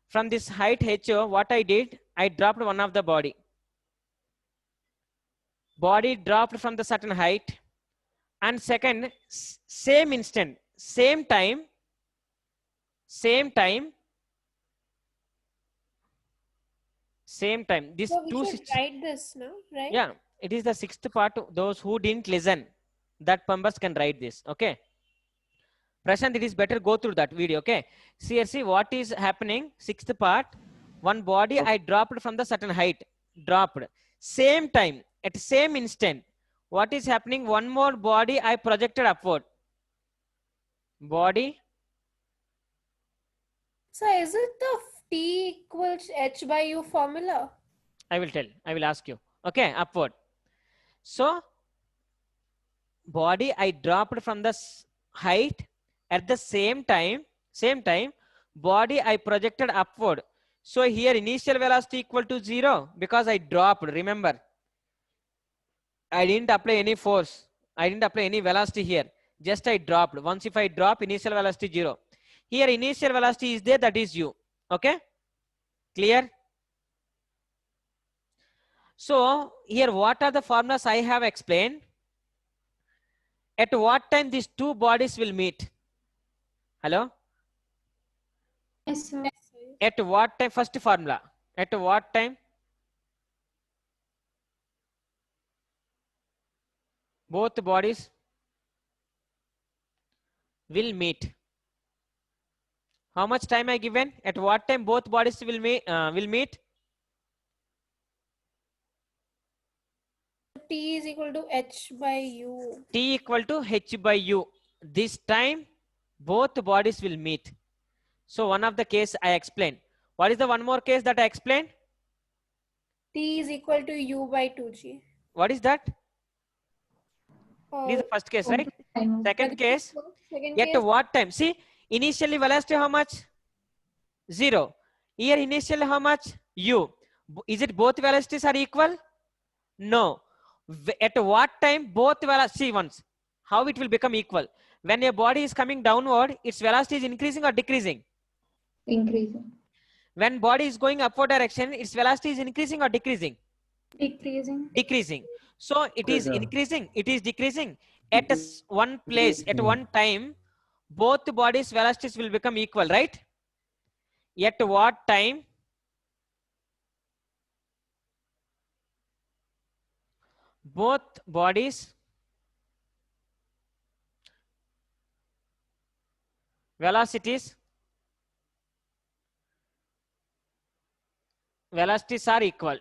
From this height HO, what I did, I dropped one of the body. Body dropped from the certain height. And second, same instant, same time, These So we two. should write this now, right? Yeah, it is the sixth part. Those who didn't listen, that members can write this. Okay. Prashant, it is better go through that video. Okay. See what is happening. Sixth part. One body I dropped from the certain height. Dropped. Same time, at same instant. What is happening? One more body I projected upward. Body. So is it the T equals H by U formula? I will tell. I will ask you. Okay, upward. So body I dropped from the height. At the same time, body I projected upward. So here initial velocity equal to 0 because I dropped. Remember, I didn't apply any force. I didn't apply any velocity here. Just I dropped. Once if I drop, initial velocity 0. Here initial velocity is there, that is u. Okay? Clear? So here what are the formulas I have explained? At what time these two bodies will meet? Hello? Yes, sir. At what time? First formula. At what time? Both bodies will meet. How much time I given? At what time both bodies will meet? T is equal to H by U. T equal to H by U. This time both bodies will meet. So one of the case I explained. What is the one more case that I explained? T is equal to U by 2G. What is that? This is the first case, right? Second case. At what time? See, initially velocity how much? 0. Here initially how much? U. Is it both velocities are equal? No. At what time both velocity once? How it will become equal? When a body is coming downward, its velocity is increasing or decreasing? Increasing. When body is going upward direction, its velocity is increasing or decreasing? Decreasing. Decreasing. So it Okay, is sir. increasing, it is decreasing. At one place, at one time, both bodies' velocities will become equal, right? At what time? Both bodies' velocities are equal.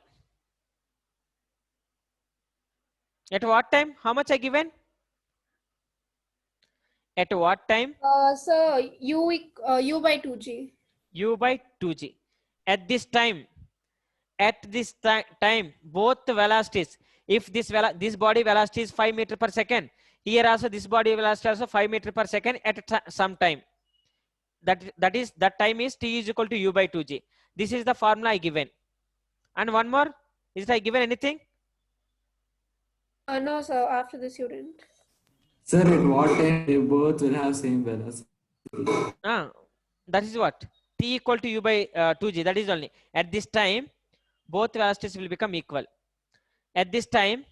At what time? How much I given? At what time? So u by 2g. U by 2g. At this time, both velocities, if this body velocity is 5 meter per second, here also this body velocity also 5 meter per second at some time. That time is t is equal to u by 2g. This is the formula I given. And one more, is it I given anything? No, sir. After this, you didn't. Sir, at what time they both will have same velocity? That is what? T equal to u by 2g. That is only. At this time, both velocities will become equal. At this time.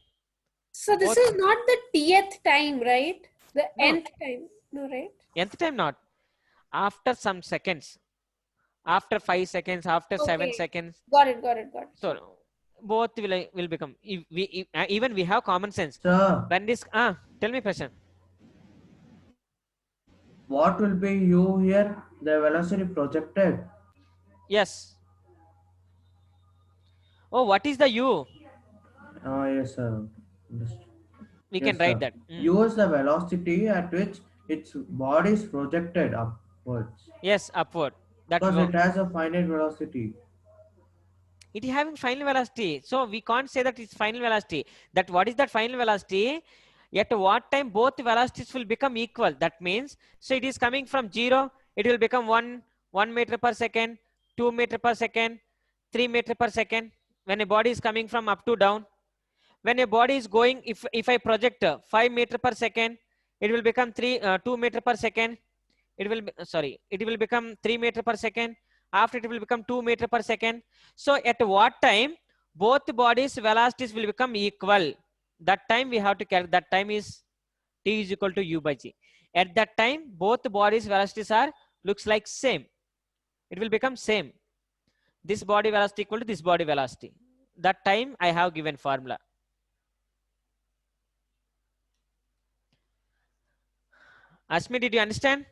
So this is not the tth time, right? The nth time. No, right? Nth time not. After some seconds. After 5 seconds, after 7 seconds. Got it. So both will become. Even we have common sense. Sir. When this tell me, Prashant. What will be u here? The velocity projected. Yes. Oh, what is the u? Oh, yes, sir. We can write that. U is the velocity at which its body is projected upwards. Yes, upward. Because it has a finite velocity. It is having final velocity. So we can't say that it's final velocity. That what is that final velocity? At what time both velocities will become equal? That means, so it is coming from 0, it will become 1 meter per second, 2 meter per second, 3 meter per second. When a body is coming from up to down. When a body is going, if I project 5 meter per second, it will become 2 meter per second. It will become 3 meter per second. After it will become 2 meter per second. So at what time both bodies velocities will become equal? That time we have to calculate. That time is t is equal to u by g. At that time both bodies velocities are looks like same. It will become same. This body velocity equal to this body velocity. That time I have given formula. Ashmi, did you understand?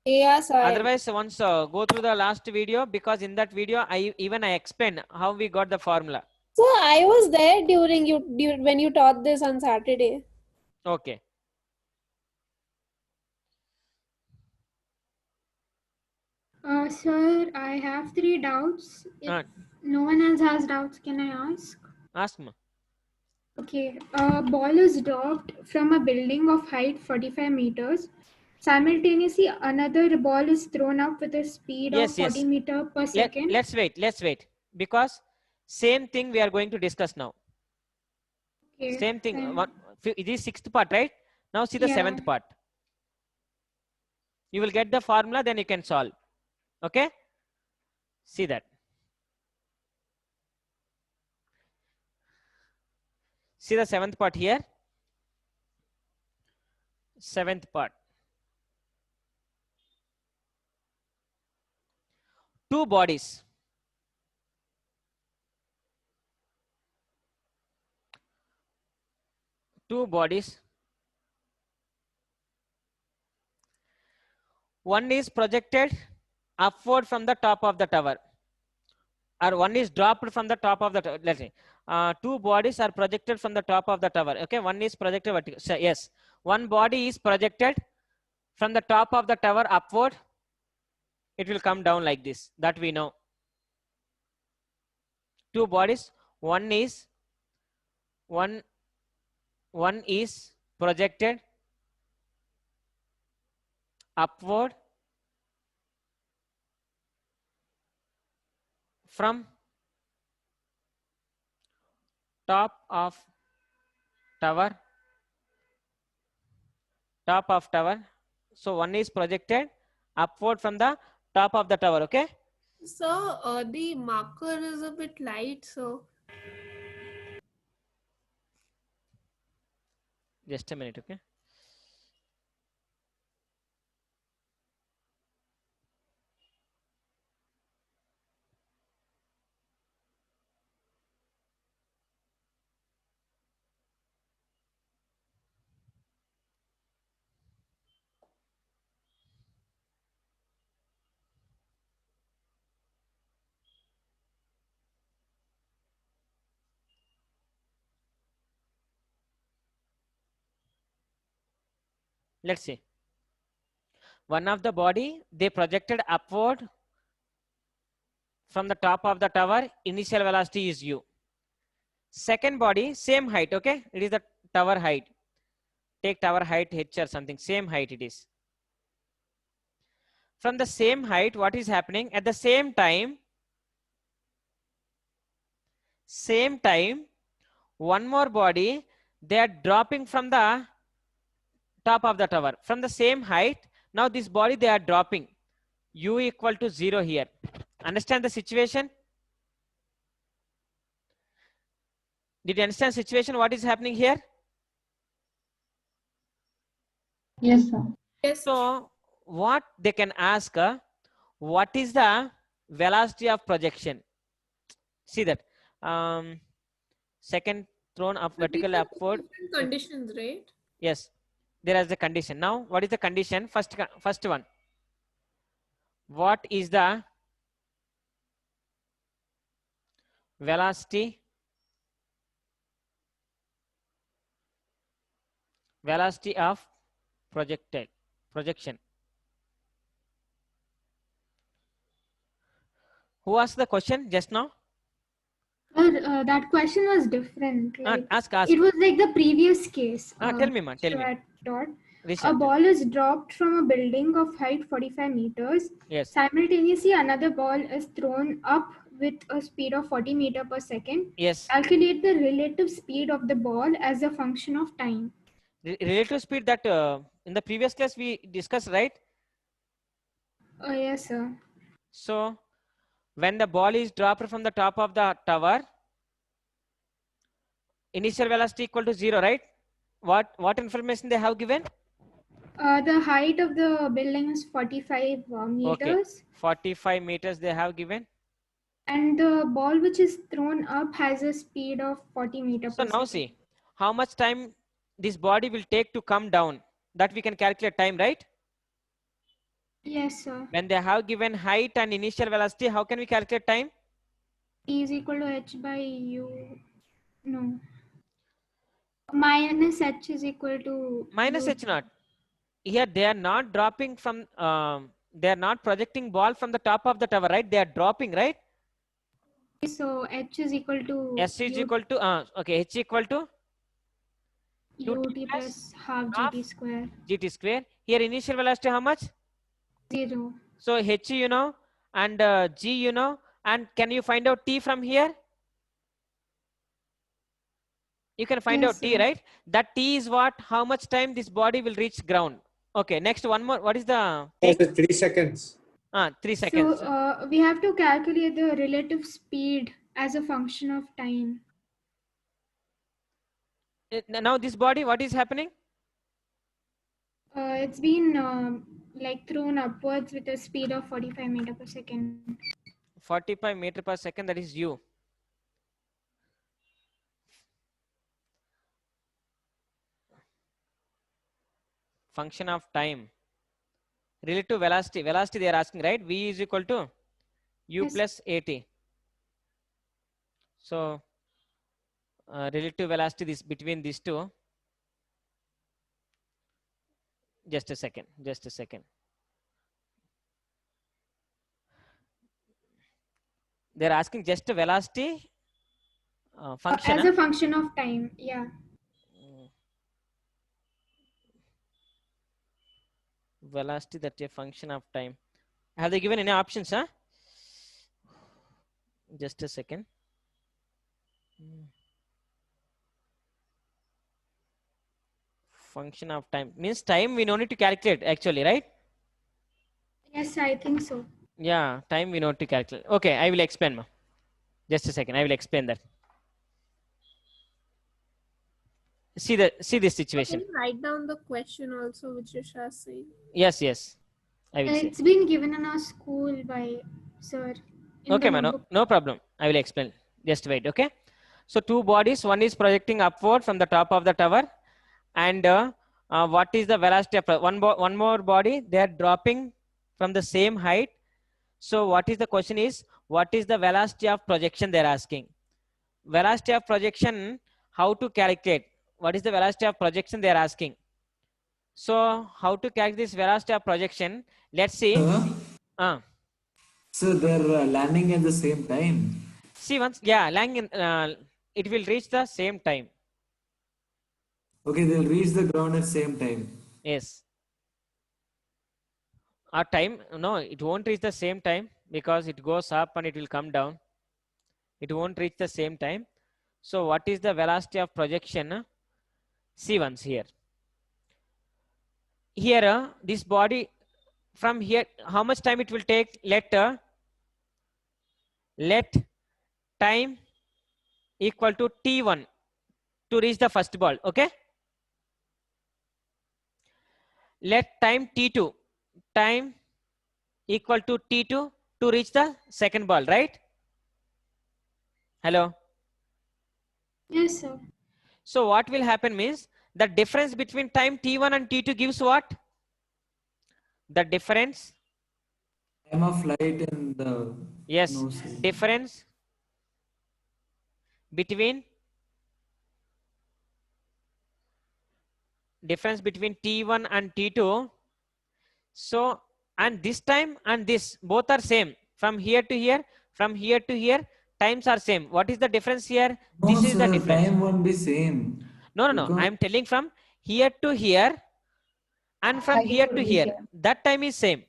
Yes, Otherwise, once go through the last video, because in that video I explained how we got the formula. So I was there when you taught this on Saturday. Okay. Sir, I have 3 doubts. If no one else has doubts, can I ask? Ask me. Okay. A ball is dropped from a building of height 45 meters. Simultaneously, another ball is thrown up with a speed of 40 meters per second. Let's wait. Because same thing we are going to discuss now. Okay. Same thing. It is 6th part, right? Now see the 7th part. You will get the formula, then you can solve. Okay? See that. See the 7th part here. 7th part. Two bodies. Two bodies. One is projected upward from the top of the tower, or one is dropped from the top of the tower. Let's say two bodies are projected from the top of the tower. Okay, one is projected vertical. So yes, one body is projected from the top of the tower upward. It will come down like this. That we know. Two bodies. One is projected upward from top of tower. So one is projected upward from the top of the tower. Okay. So the marker is a bit light. So Just a minute, okay? Let's see. One of the body, they projected upward from the top of the tower. Initial velocity is u. Second body, same height, okay? It is the tower height. Take tower height h or something, same height it is. From the same height, what is happening? At the same time, one more body, they are dropping from the top of the tower. From the same height, now this body, they are dropping. U equal to 0 here. Understand the situation? Did you understand the situation? What is happening here? Yes, sir. Yes. So what they can ask, what is the velocity of projection? See that. Second thrown up vertical upward. Different conditions, right? Yes, there is the condition. Now, what is the condition? First one. What is the velocity of projection? Who asked the question just now? That question was different. Like, ask. It was like the previous case. Tell me, ma. Tell me. A ball is dropped from a building of height 45 meters. Yes. Simultaneously, another ball is thrown up with a speed of 40 meters per second. Yes. Calculate the relative speed of the ball as a function of time. Relative speed that in the previous class we discussed, right? Yes, sir. So, when the ball is dropped from the top of the tower, initial velocity equal to 0, right? What information they have given? The height of the building is 45 meters. Okay. 45 meters they have given. And the ball which is thrown up has a speed of 40 meters per second. So now see, how much time this body will take to come down. That we can calculate time, right? Yes, sir. When they have given height and initial velocity, how can we calculate time? E is equal to h by u. No. Minus h is equal to minus u. h naught. Here they are not dropping from, they are not projecting ball from the top of the tower, right? They are dropping, right? So h is equal to S is equal to, okay, h equal to ut plus half gt square. GT square. Here initial velocity how much? 0. So h you know, and g you know, and can you find out t from here? You can find Yes, out t, sir. right? That t is what? How much time this body will reach ground? Okay, next one more. What is the thing? 3 seconds. 3 seconds. So we have to calculate the relative speed as a function of time. Now this body, what is happening? It's been like thrown upwards with a speed of 45 meters per second. 45 meter per second, that is u. Function of time. Relative velocity. Velocity they are asking, right? V is equal to u Yes. plus at. So relative velocity this between these two. Just a second. Just a second. They're asking just a velocity function. As a function of time, yeah. Velocity that a function of time. Have they given any options, huh? Just a second. Function of time means time we don't need to calculate actually, right? Yes, I think so. Yeah, time we know to calculate. Okay, I will explain, ma. Just a second, I will explain that. see this Can situation. you write down the question also, which Risha is saying? Yes, I will say. It's been given in our school by sir. Okay, man, no problem. I will explain. Just wait, okay? So two bodies, one is projecting upward from the top of the tower, and what is the velocity of one more body? They are dropping from the same height. So what is the question is, what is the velocity of projection they're asking? Velocity of projection, how to calculate? What is the velocity of projection they're asking? So how to calculate this velocity of projection? Let's see. So they're landing at the same time. See once, yeah, landing, it will reach the same time. Okay, they'll reach the ground at same time. Yes. Our time, no, it won't reach the same time because it goes up and it will come down. It won't reach the same time. So what is the velocity of projection? See once here. Here, this body from here, how much time it will take? Let time equal to T1 to reach the first ball, okay? Let time T2, time equal to T2 to reach the second ball, right? Hello? Yes, sir. So what will happen means, the difference between time T1 and T2 gives what? The difference. Time of flight in the... Yes, difference between T1 and T2. So, and this time and this, both are same. From here to here, from here to here, times are same. What is the difference here? No, this is sir, the difference. Time won't be same. No. I am telling from here to here and from here to here. That time is same.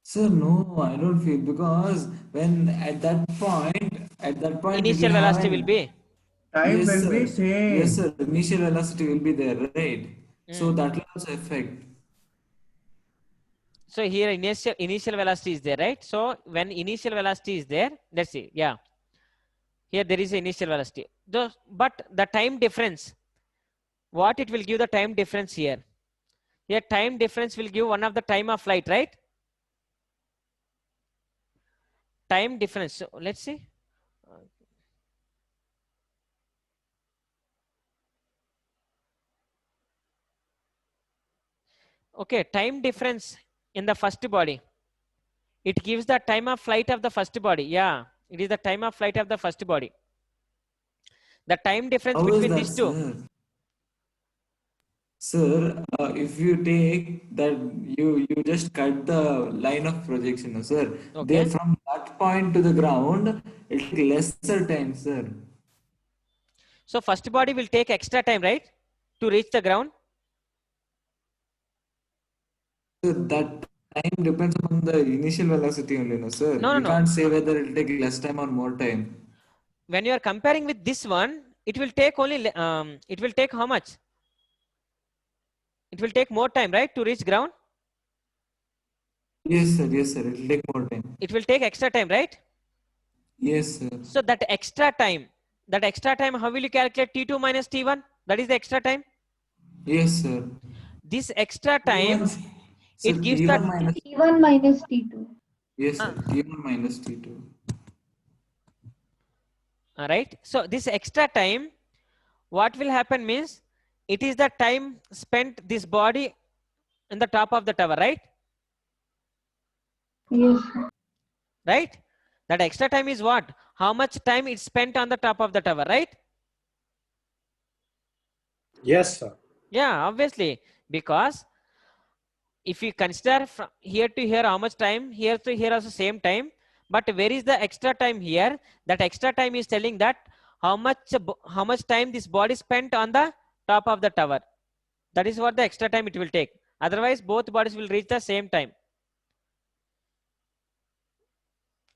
Sir, no, I don't feel, because when at that point, initial velocity will be. Time yes, will sir. be same. Yes, sir. Initial velocity will be there, right? So that will also affect. So here initial velocity is there, right? So when initial velocity is there, let's see, yeah. Here there is initial velocity. But the time difference, what it will give the time difference here? Here time difference will give one of the time of flight, right? Time difference. So let's see. Okay, time difference in the first body. It gives the time of flight of the first body. Yeah, it is the time of flight of the first body. The time difference between these two. Sir, if you take that, you just cut the line of projection, no, sir. Okay. There from that point to the ground, it will take lesser time, sir. So first body will take extra time, right, to reach the ground? So that time depends on the initial velocity only, no, sir. You can't say whether it will take less time or more time. When you are comparing with this one, it will take only, it will take how much? It will take more time, right, to reach ground? Yes, sir. Yes, sir. It will take more time. It will take extra time, right? Yes, sir. So that extra time, how will you calculate T2 minus T1? That is the extra time? Yes, sir. This extra time, it gives T1 minus T2. Yes, sir. T1 minus T2. All right. So this extra time, what will happen means, it is the time spent this body in the top of the tower, right? Yes. Right? That extra time is what? How much time it's spent on the top of the tower, right? Yes, sir. Yeah, obviously. Because if you consider from here to here, how much time, here to here also same time. But where is the extra time here? That extra time is telling that how much time this body spent on the top of the tower. That is what the extra time it will take. Otherwise, both bodies will reach the same time.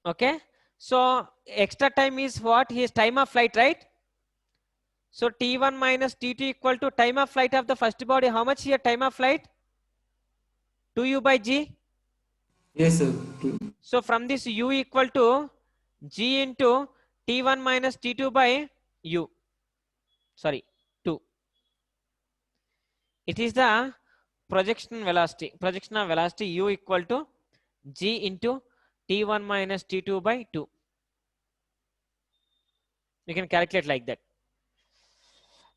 Okay. So extra time is what? His time of flight, right? So T1 minus T2 equal to time of flight of the first body. How much here time of flight? 2u by g. Yes, sir. So from this u equal to g into T1 minus T2 by u. Sorry, 2. It is the projection velocity. Projection of velocity u equal to g into t1 minus t2 by 2. You can calculate like that.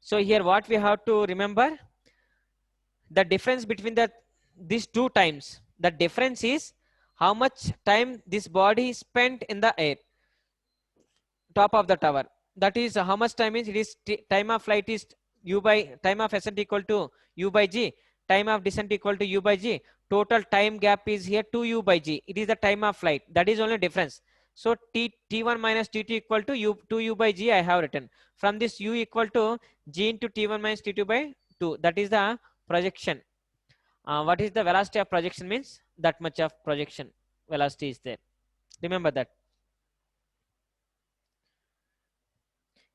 So here what we have to remember, the difference between these two times, the difference is how much time this body spent in the air, top of the tower. That is how much time is, it is time of flight is u by, time of ascent equal to u by g, time of descent equal to u by g. Total time gap is here 2u by g. It is the time of flight. That is only difference. So t1 minus t2 equal to u 2u by g I have written. From this u equal to g into t1 minus t2 by 2. That is the projection. What is the velocity of projection means? That much of projection velocity is there. Remember that.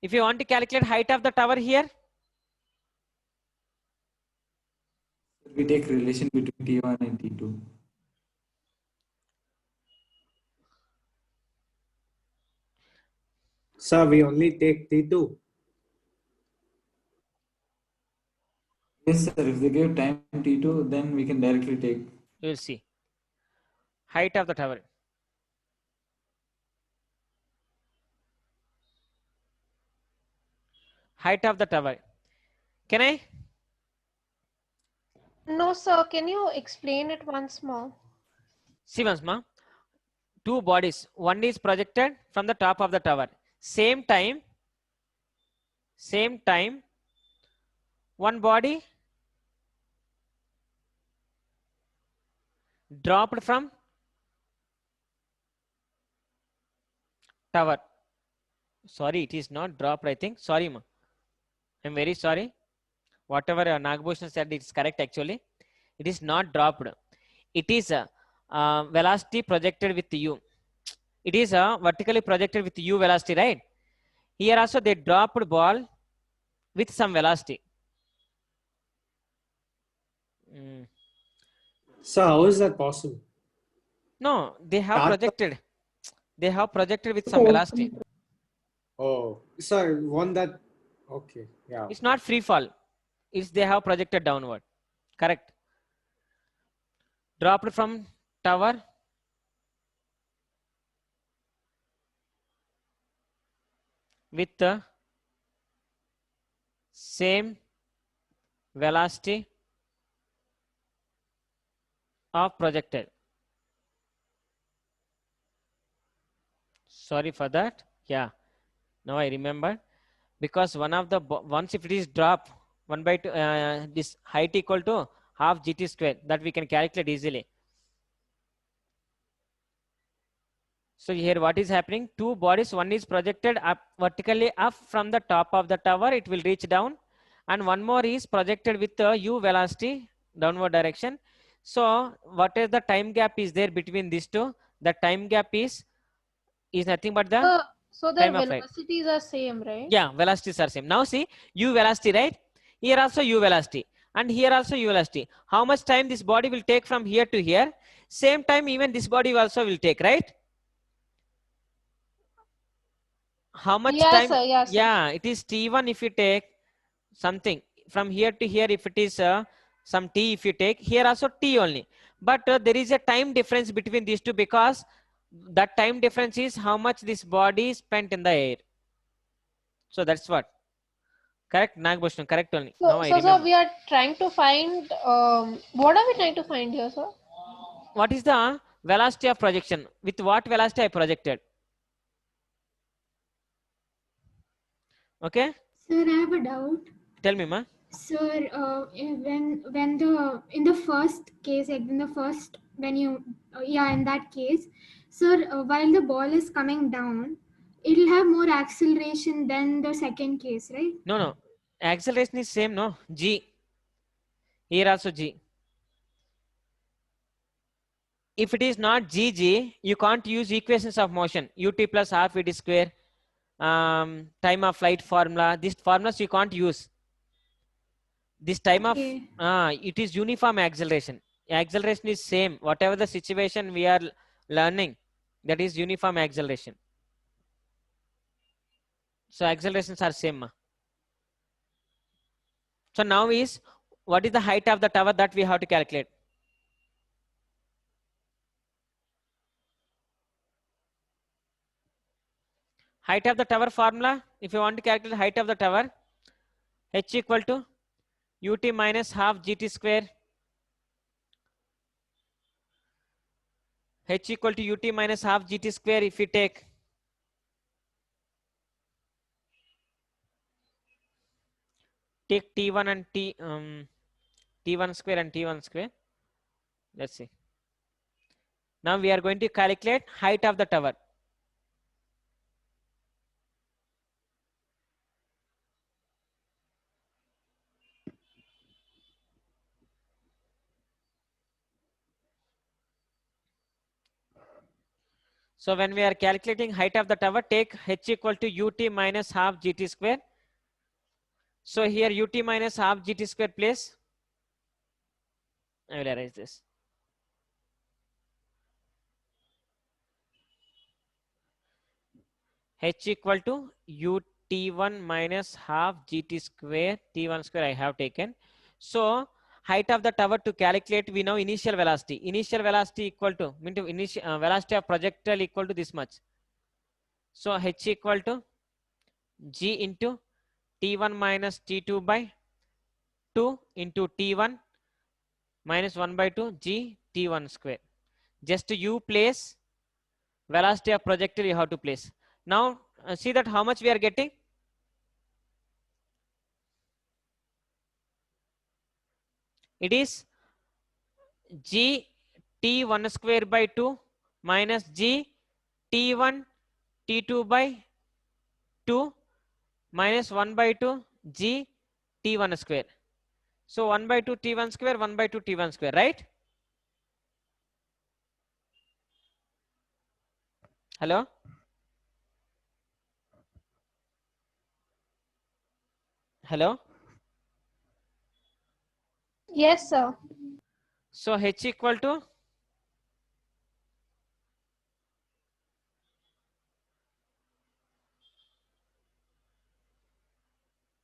If you want to calculate height of the tower here, we take relation between T1 and T2. Sir, we only take T2. Yes, sir. If they give time T2, then we can directly take. You will see. Height of the tower. Height of the tower. Can I? No, sir. Can you explain it once more? See once more. Two bodies. One is projected from the top of the tower. Same time, one body dropped from tower. Sorry, it is not dropped, I think. Sorry, ma. I'm very sorry. Whatever Nagbhushan said, it is correct actually. It is not dropped. It is a velocity projected with u. It is vertically projected with u velocity, right? Here also they dropped ball with some velocity. So how is that possible? No, they have projected. They have projected with some velocity. Oh, so one that, okay, yeah. It's not free fall. It's they have projected downward. Correct. Dropped from tower. With the same velocity of projected. Sorry for that. Yeah. Now I remember, because one of the once if it is drop 1 by 2, this height equal to half gt square, that we can calculate easily. So here what is happening? Two bodies, one is projected up vertically up from the top of the tower, it will reach down, and one more is projected with the u velocity downward direction. So what is the time gap is there between these two? The time gap is nothing but the so their velocities are same, right? Yeah, velocities are same. Now see, u velocity, right? Here also u velocity, and here also u velocity. How much time this body will take from here to here? Same time even this body also will take, right? How much time? Sir, yes, sir. Yeah, it is t1 if you take something from here to here, if it is some t if you take, here also t only. But there is a time difference between these two, because that time difference is how much this body spent in the air. So that's what. Correct, Nagbhushan, correct only. So, sir, we are trying to find, what are we trying to find here, sir? What is the velocity of projection? With what velocity I projected? Okay. Sir, I have a doubt. Tell me, ma. Sir, when the in the first case, like in the first when you in that case, sir, while the ball is coming down, it'll have more acceleration than the second case, right? No. Acceleration is same, no? G. Here also G. If it is not GG, you can't use equations of motion. Ut plus half Vt square, time of flight formula. These formulas you can't use. This time of, it is uniform acceleration. Acceleration is same. Whatever the situation we are learning, that is uniform acceleration. So accelerations are same. So now is what is the height of the tower that we have to calculate? Height of the tower formula, if you want to calculate height of the tower, h equal to ut minus half gt square. H equal to ut minus half gt square if we take t1 and t1 square and t1 square. Let's see. Now we are going to calculate height of the tower. So when we are calculating height of the tower, take h equal to ut minus half gt square. So here ut minus half gt square place. I will erase this. H equal to ut1 minus half gt square, t1 square I have taken. So height of the tower to calculate, we know initial velocity. Initial velocity equal to, initial velocity of projectile equal to this much. So h equal to g into t1 minus t2 by 2 into t1 minus 1 by 2 g t1 square. Just you place velocity of projectile you have to place. Now see that how much we are getting. It is g t1 square by 2 minus g t1 t2 by 2 minus 1 by 2 g t1 square. So 1 by 2 t1 square, 1 by 2 t1 square, right? Hello? Hello? Yes, sir. So h equal to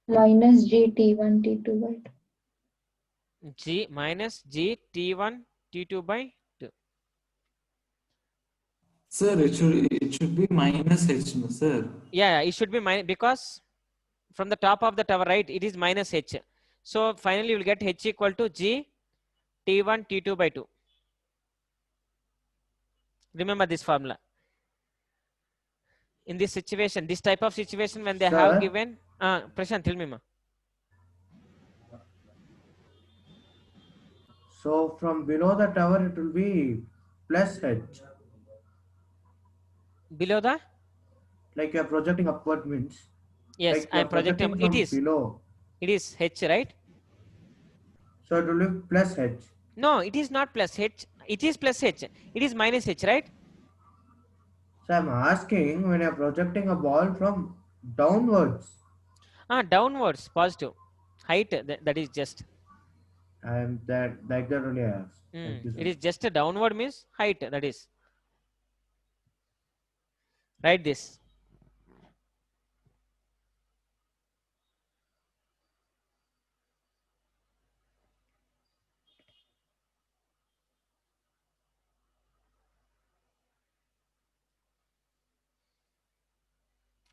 minus G T1 T2 by 2. g minus g t1 t2 by 2. Sir, it should be minus h, no, sir. Yeah, it should be minus because from the top of the tower, right? It is minus h. So finally, you will get h equal to g t1 t2 by 2. Remember this formula. In this situation, this type of situation, when they have given, Prashant, tell me, ma. So from below the tower, it will be plus h. Below the? Like you are projecting upward means. Yes, like I am projecting. from It is below. It is h, right? So it will be plus h. No, it is not plus h. It is plus h. It is minus h, right? So I'm asking when you're projecting a ball from downwards. Downwards, positive. Height, that is just. And that like that only I asked. It is just a downward means height, that is. Write this.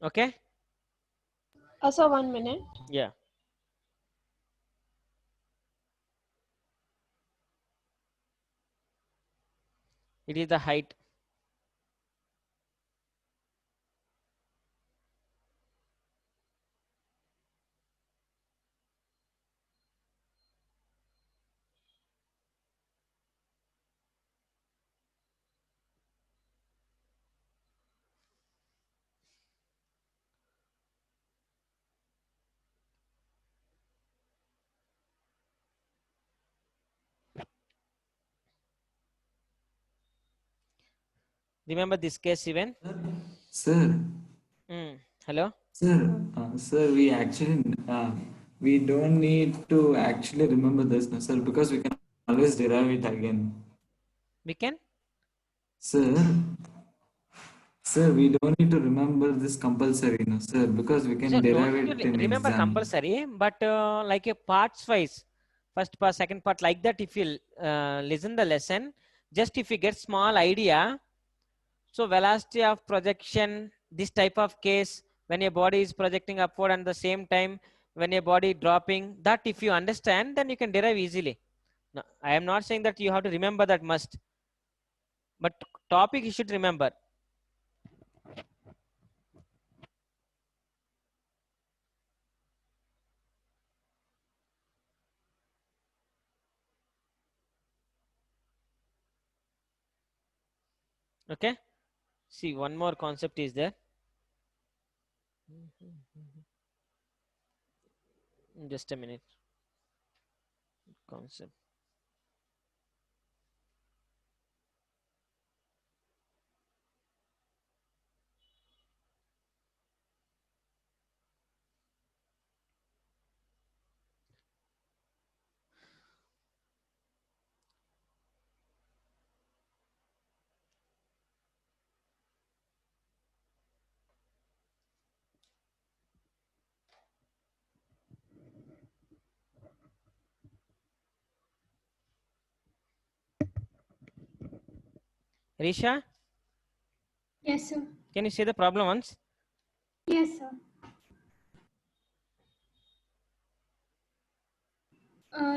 Okay? So 1 minute. Yeah. It is the height. Remember this case even? Sir. Hello? Sir, we actually, we don't need to actually remember this, no, sir, because we can always derive it again. We can? Sir, we don't need to remember this compulsory, no, sir, because we can derive it in remember exam. compulsory, but like a parts wise. first part, second part, like that. If you listen the lesson, just if you get small idea, so velocity of projection, this type of case, when your body is projecting upward and the same time when your body dropping, that if you understand, then you can derive easily. No, I am not saying that you have to remember that must, but topic you should remember. Okay, see, one more concept is there. Just a minute. Concept. Risha, Yes, sir. can you say the problem once? Yes, sir.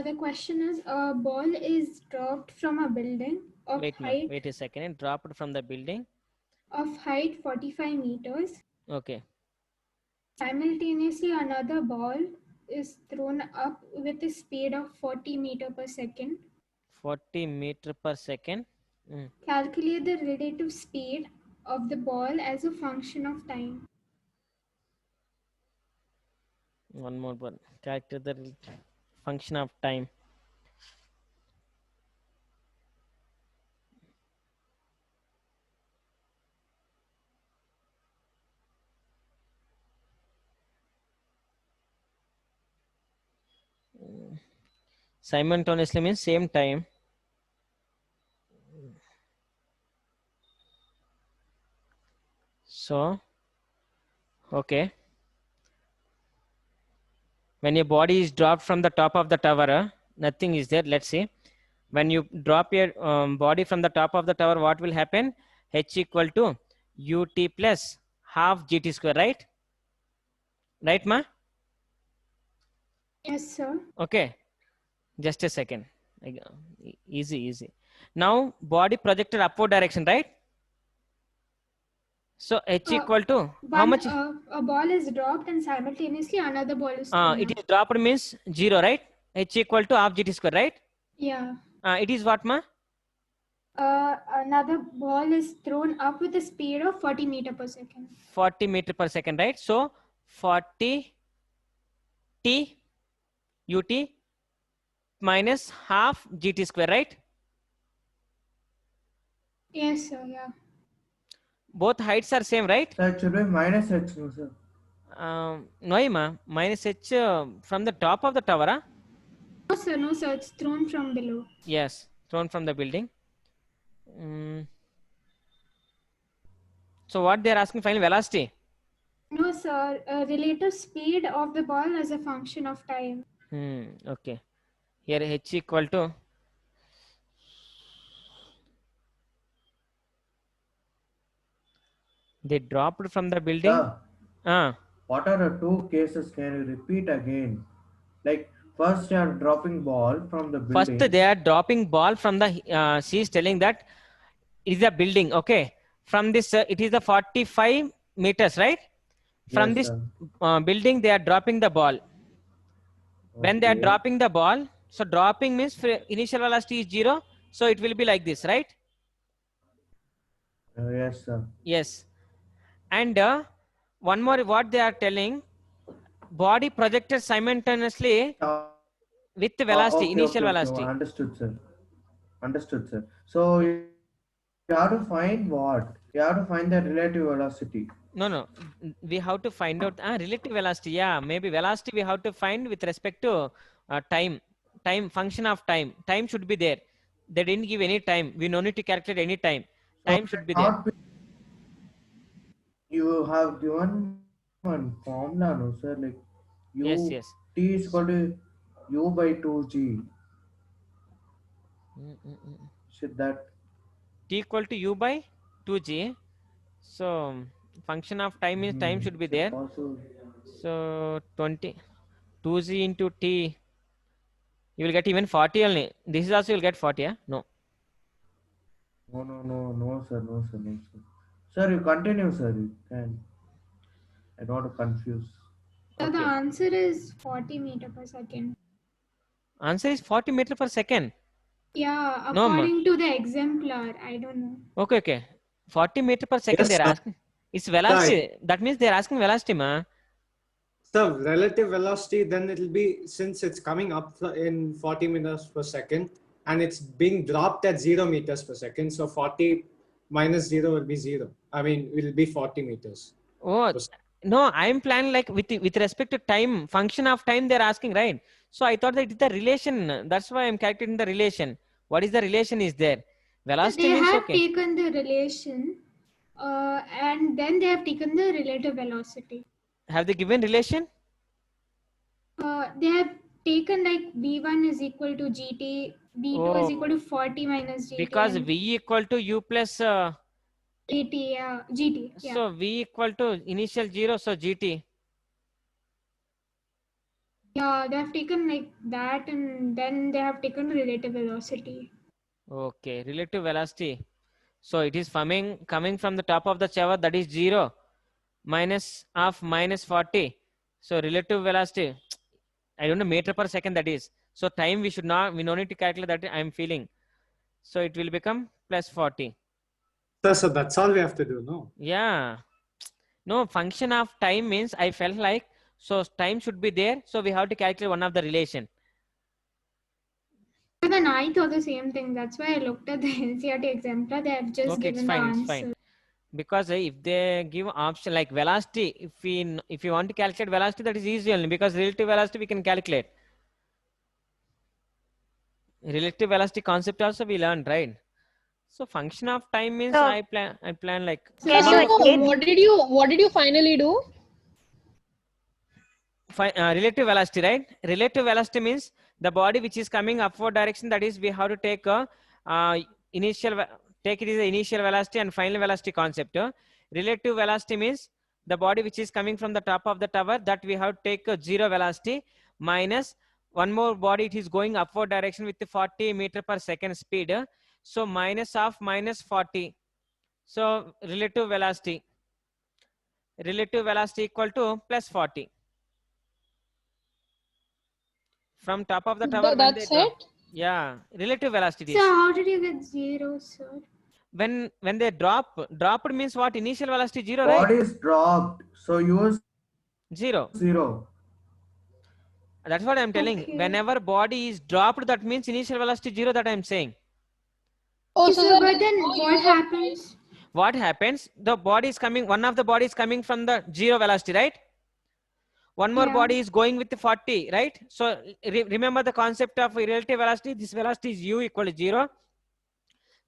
The question is, a ball is dropped from a building of height Wait a second. Dropped from the building. of height 45 meters. Okay. Simultaneously, another ball is thrown up with a speed of 40 meter per second. 40 meter per second. Calculate the relative speed of the ball as a function of time. One more one. Calculate the function of time. Simultaneously means same time. So, okay. When your body is dropped from the top of the tower, nothing is there. Let's see. When you drop your body from the top of the tower, what will happen? H equal to ut plus half gt square, right? Right, ma? Yes, sir. Okay. Just a second. Easy. Now, body projected upward direction, right? So H equal to how much? A ball is dropped and simultaneously another ball is thrown It up. is dropped means 0, right? H equal to half gt square, right? Yeah. It is what, ma? Another ball is thrown up with a speed of 40 meter per second. 40 meter per second, right? So 40 t ut minus half gt square, right? Yes, sir. Yeah. Both heights are same, right? Sir, it should be minus h, no, sir. No, ma. Minus h from the top of the tower, huh? No, sir. It's thrown from below. Yes, thrown from the building. So what they are asking, final velocity? No, sir. Relative speed of the ball as a function of time. Okay. Here h equal to they dropped from the building. What are the two cases? Can you repeat again? Like first, you are dropping ball from the building. First, they are dropping ball from the. She is telling that it is a building. Okay, from this it is the 45 meters, right? From Yes, this building, they are dropping the ball. When they are dropping the ball, so dropping means initial velocity is 0, so it will be like this, right? Yes, sir. Yes. And one more, what they are telling, body projected simultaneously with the velocity, initial velocity. Understood, sir. So you have to find what? You have to find the relative velocity. No. We have to find out relative velocity. Yeah, maybe velocity we have to find with respect to time. Time, function of time. Time should be there. They didn't give any time. We no need to calculate any time. Time should be there. You have given one formula, no, sir? Like Yes. T is equal to u by 2g. Should that T equal to u by 2g. So function of time is time should be is it there. possible? So 2g into t, you will get even 40 only. This is also you'll get 40. Yeah? No. No, sir, no, sir, no, sir. Sir, you continue, sir. You can. I don't want to confuse. So the Okay. answer is 40 meter per second. Answer is 40 meter per second. Yeah, No, ma. according to the exemplar, I don't know. Okay. 40 meter per second Yes, they're sir. asking. It's velocity. That means they're asking velocity, ma. So relative velocity, then it'll be, since it's coming up in 40 meters per second and it's being dropped at 0 meters per second. So 40 minus 0 will be 0. I mean, it will be 40 meters. Oh, no, I'm planning like with respect to time, function of time they're asking, right? So I thought that it's the relation. That's why I'm calculating the relation. What is the relation is there? Velocity They means have okay. taken the relation and then they have taken the relative velocity. Have they given relation? They have taken like v1 is equal to gt, v2 is equal to 40 minus gt. Because and v equal to u plus gt. Yeah. so v equal to initial 0, so gt. Yeah, they have taken like that and then they have taken relative velocity. Okay, relative velocity. So it is coming from the top of the shower, that is 0 minus of minus 40. So relative velocity, I don't know, meter per second that is. So time we no need to calculate that, I'm feeling. So it will become plus 40. So that's all we have to do, no? Yeah. No, function of time means I felt like, so time should be there. So we have to calculate one of the relation. Even I thought the same thing. That's why I looked at the NCERT exemplar. They have just Okay, it's given the fine, answer. it's fine. Because if they give option like velocity, if you want to calculate velocity, that is easy only, because relative velocity we can calculate. Relative velocity concept also we learned, right? So function of time means So- I plan like. Can So you explain? what did you finally do? Relative velocity, right? Relative velocity means the body which is coming upward direction, that is we have to take a take it as the initial velocity and final velocity concept. Relative velocity means the body which is coming from the top of the tower, that we have to take a 0 velocity minus one more body, it is going upward direction with the 40 meter per second speed. So minus of minus 40. So relative velocity equal to plus 40. From top of the tower, when That's they drop. it? Yeah, relative velocity. So how did you get 0, sir? When they dropped means what? Initial velocity 0, Body right? is dropped, so yours 0. 0. That's what I'm telling. Okay. Whenever body is dropped, that means initial velocity 0, that I'm saying. Oh, So, so but then what happens? What happens? The body is coming, one of the body is coming from the 0 velocity, right? One more Yeah. body is going with the 40, right? So remember the concept of relative velocity. This velocity is u equal to 0.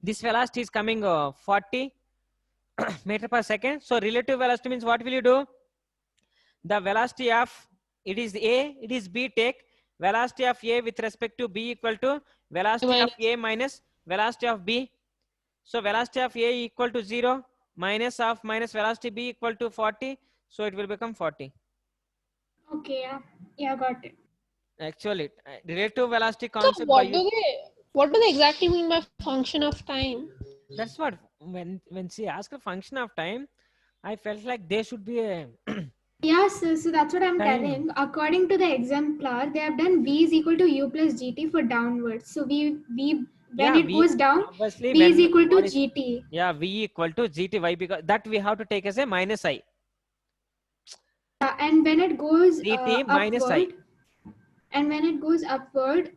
This velocity is coming 40 meter per second. So relative velocity means what will you do? The velocity of, it is A, it is B, take velocity of A with respect to B equal to velocity of A minus velocity of B. So velocity of A equal to 0 minus velocity B equal to 40. So it will become 40. Okay, yeah, got it. Actually, relative velocity So concept. what do they exactly mean by function of time? That's what, when she asked a function of time, I felt like there should be a Yes, so that's what I'm Time. telling. According to the exemplar, they have done v is equal to u plus gt for downwards. So when it goes down, obviously v when is equal to what is- gt. Yeah, v equal to gt. Why? Because that we have to take as a minus I. And when it goes gt minus I. upward, and when it goes upward,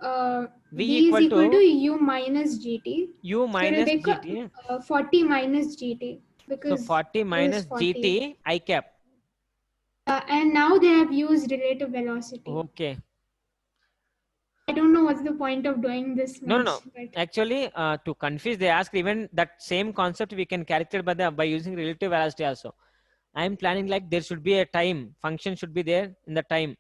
V v is equal equal to to u minus gt. U minus gt. 40 minus gt. So Because 40 U is minus 40. gt I cap. And now they have used relative velocity. Okay. I don't know what's the point of doing this. No. much, but- Actually, to confuse, they ask even that same concept we can calculate by using relative velocity also. I am planning like there should be a time function should be there in the time.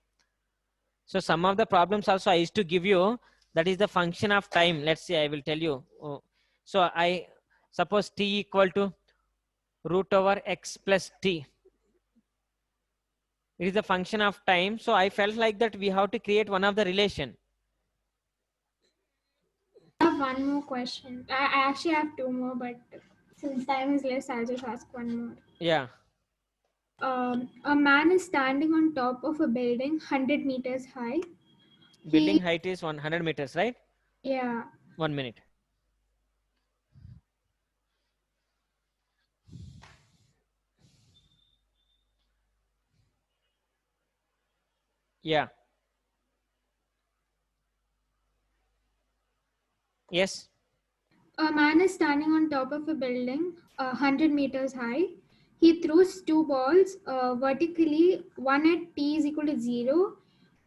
So some of the problems also I used to give you, that is the function of time. Let's say I will tell you. Oh, so I suppose t equal to root over x plus t. It is a function of time. So I felt like that we have to create one of the relation. I have one more question. I actually have two more, but since time is less, I'll just ask one more. Yeah. A man is standing on top of a building 100 meters high. Building height is 100 meters, right? Yeah. 1 minute. Yeah. Yes. A man is standing on top of a building 100 meters high. He throws two balls vertically, one at t is equal to 0,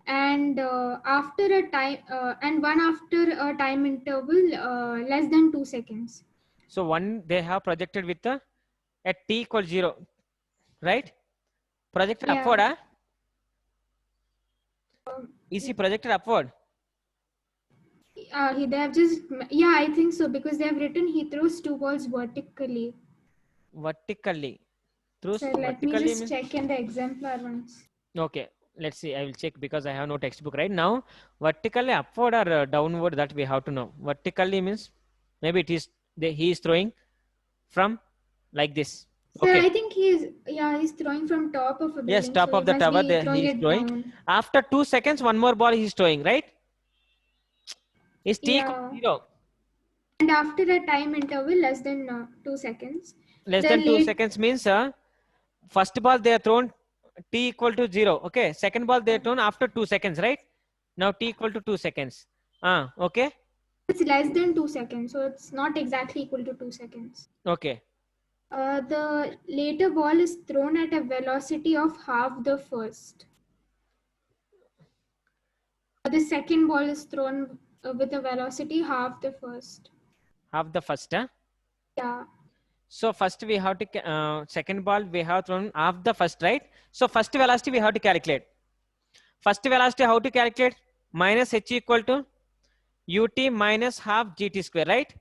and after a time and one after a time interval less than 2 seconds. So one they have projected with the at t equals 0, right? Projected Yeah. upward, huh? Is he projected upward? They have just, yeah, I think so, because they have written he throws two balls vertically. Vertically. Through So let me vertically just means, check in the exemplar once. okay, let's see. I will check because I have no textbook right now. Vertically upward or downward, that we have to know. Vertically means maybe it is he is throwing from like this. So Okay. I think he's throwing from top of a building. Yes, top so of the he must tower be there throwing he is it throwing. down. After 2 seconds, one more ball he is throwing, right? Is t equal Yeah. to 0? And after a time interval less than 2 seconds. Less the than 2 late- seconds means first ball they are thrown t equal to 0. Okay. Second ball they are thrown after 2 seconds, right? Now t equal to 2 seconds. Okay. It's less than 2 seconds, so it's not exactly equal to 2 seconds. Okay. The later ball is thrown at a velocity of half the first. The second ball is thrown with a velocity half the first. Half the first, huh? Yeah. So first we have to, second ball we have thrown half the first, right? So first velocity we have to calculate. First velocity how to calculate? Minus h equal to ut minus half gt square, right?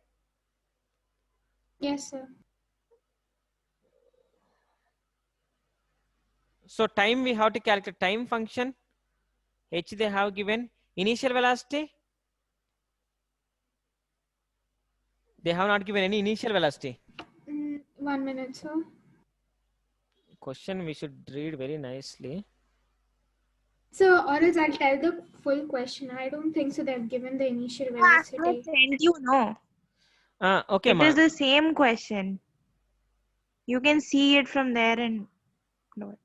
Yes, sir. So time we have to calculate time function. H they have given. Initial velocity. They have not given any initial velocity. 1 minute, sir. Question we should read very nicely. So, or else I'll tell the full question. I don't think so. They've given the initial velocity. I sent you, no. Okay, It ma. is the same question. You can see it from there and no.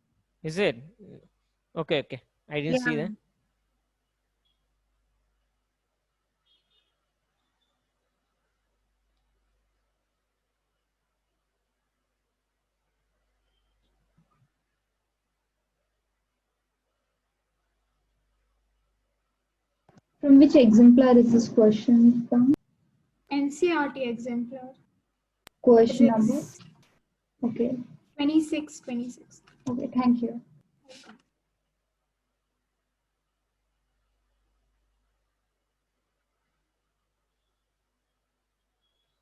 Is it? Okay, okay. I didn't see Yeah. that. From which exemplar is this question from? NCRT exemplar. Question number? Physics. Okay. 26. Okay, thank you.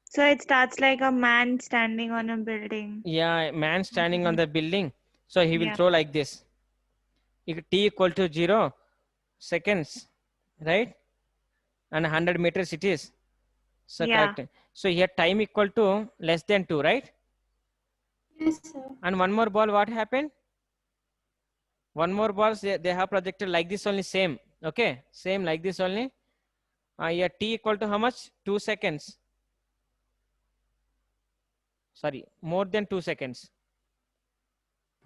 So it starts like a man standing on a building. Yeah, man standing on the building. So he will Yeah. throw like this. T equal to 0 seconds, right? And 100 meters it is. So Yeah. correct. So here time equal to less than 2, right? Yes, sir. And one more ball, what happened? One more ball, they have projected like this only, same. Okay, same like this only. Here t equal to how much? 2 seconds. Sorry, more than 2 seconds.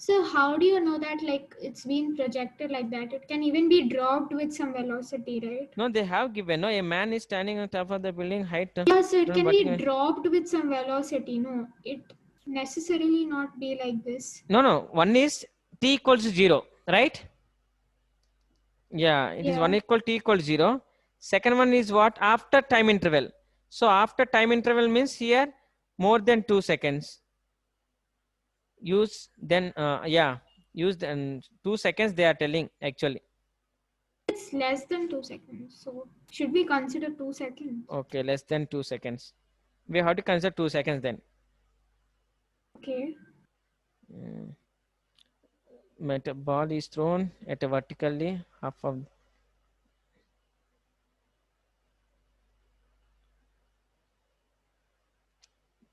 So how do you know that like it's been projected like that? It can even be dropped with some velocity, right? No, they have given. No, a man is standing on top of the building height. Yeah, so it Don't can worry. be dropped with some velocity. No, it necessarily not be like this. No. One is t equals 0, right? Yeah, it is Yeah. 1 equal t equals 0. Second one is what? After time interval. So after time interval means here more than 2 seconds. Use then, use then 2 seconds they are telling actually. It's less than 2 seconds. So should we consider 2 seconds? Okay, less than 2 seconds. We have to consider 2 seconds then. Okay. Ball is thrown at a vertically half of.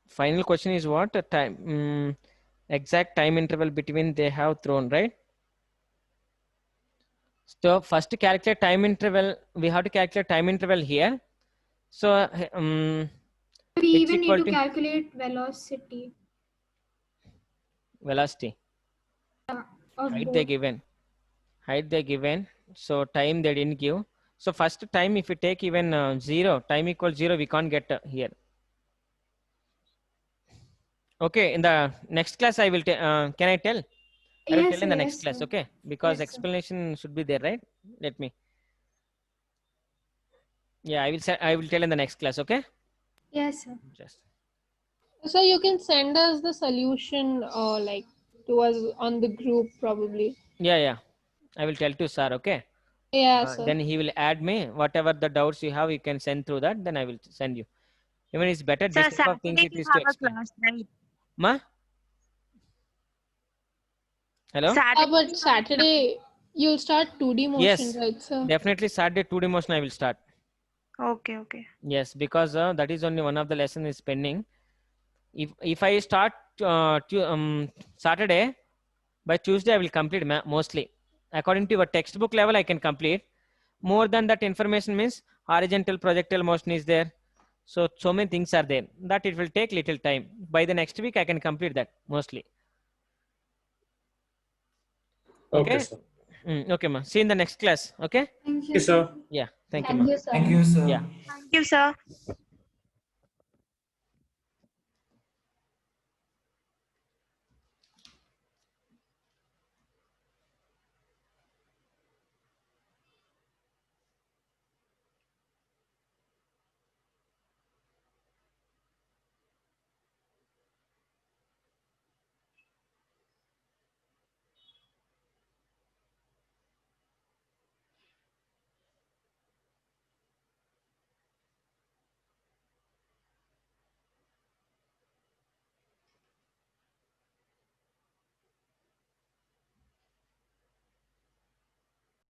Final question is what? A time, exact time interval between they have thrown, right? So first to calculate time interval, we have to calculate time interval here. So We it's even need equal to to calculate velocity velocity. of Height both. they given. Height they given. So time they didn't give. So first time, if we take even 0, time equals 0, we can't get here. Okay, in the next class I will can I tell? I will Yes, tell in the sir, next yes, class, sir. okay? Because Yes, sir. explanation should be there, right? Let me. Yeah, I will say I will tell in the next class, okay? Yes, sir. Just So you can send us the solution like to us on the group probably. yeah. I will tell to sir, okay? Yeah, sir. Then he will add me. Whatever the doubts you have, you can send through that. Then I will send you. Even it's better Sir, this type of things Saturday it we is to have a explain. class, right? Ma? Hello? But Saturday you'll start 2D motion, Yes, right, sir? definitely Saturday 2D motion I will start. Okay. Yes, because that is only one of the lesson is pending. If I start Saturday, by Tuesday I will complete mostly. According to your textbook level, I can complete. More than that information means horizontal projectile motion is there. So many things are there. That it will take little time. By the next week, I can complete that mostly. Okay, sir. Okay, ma. See you in the next class. Okay. Thank Okay, sir. Yeah. Thank you, Thank ma. you, sir. Thank you, sir. Yeah. Thank you, sir.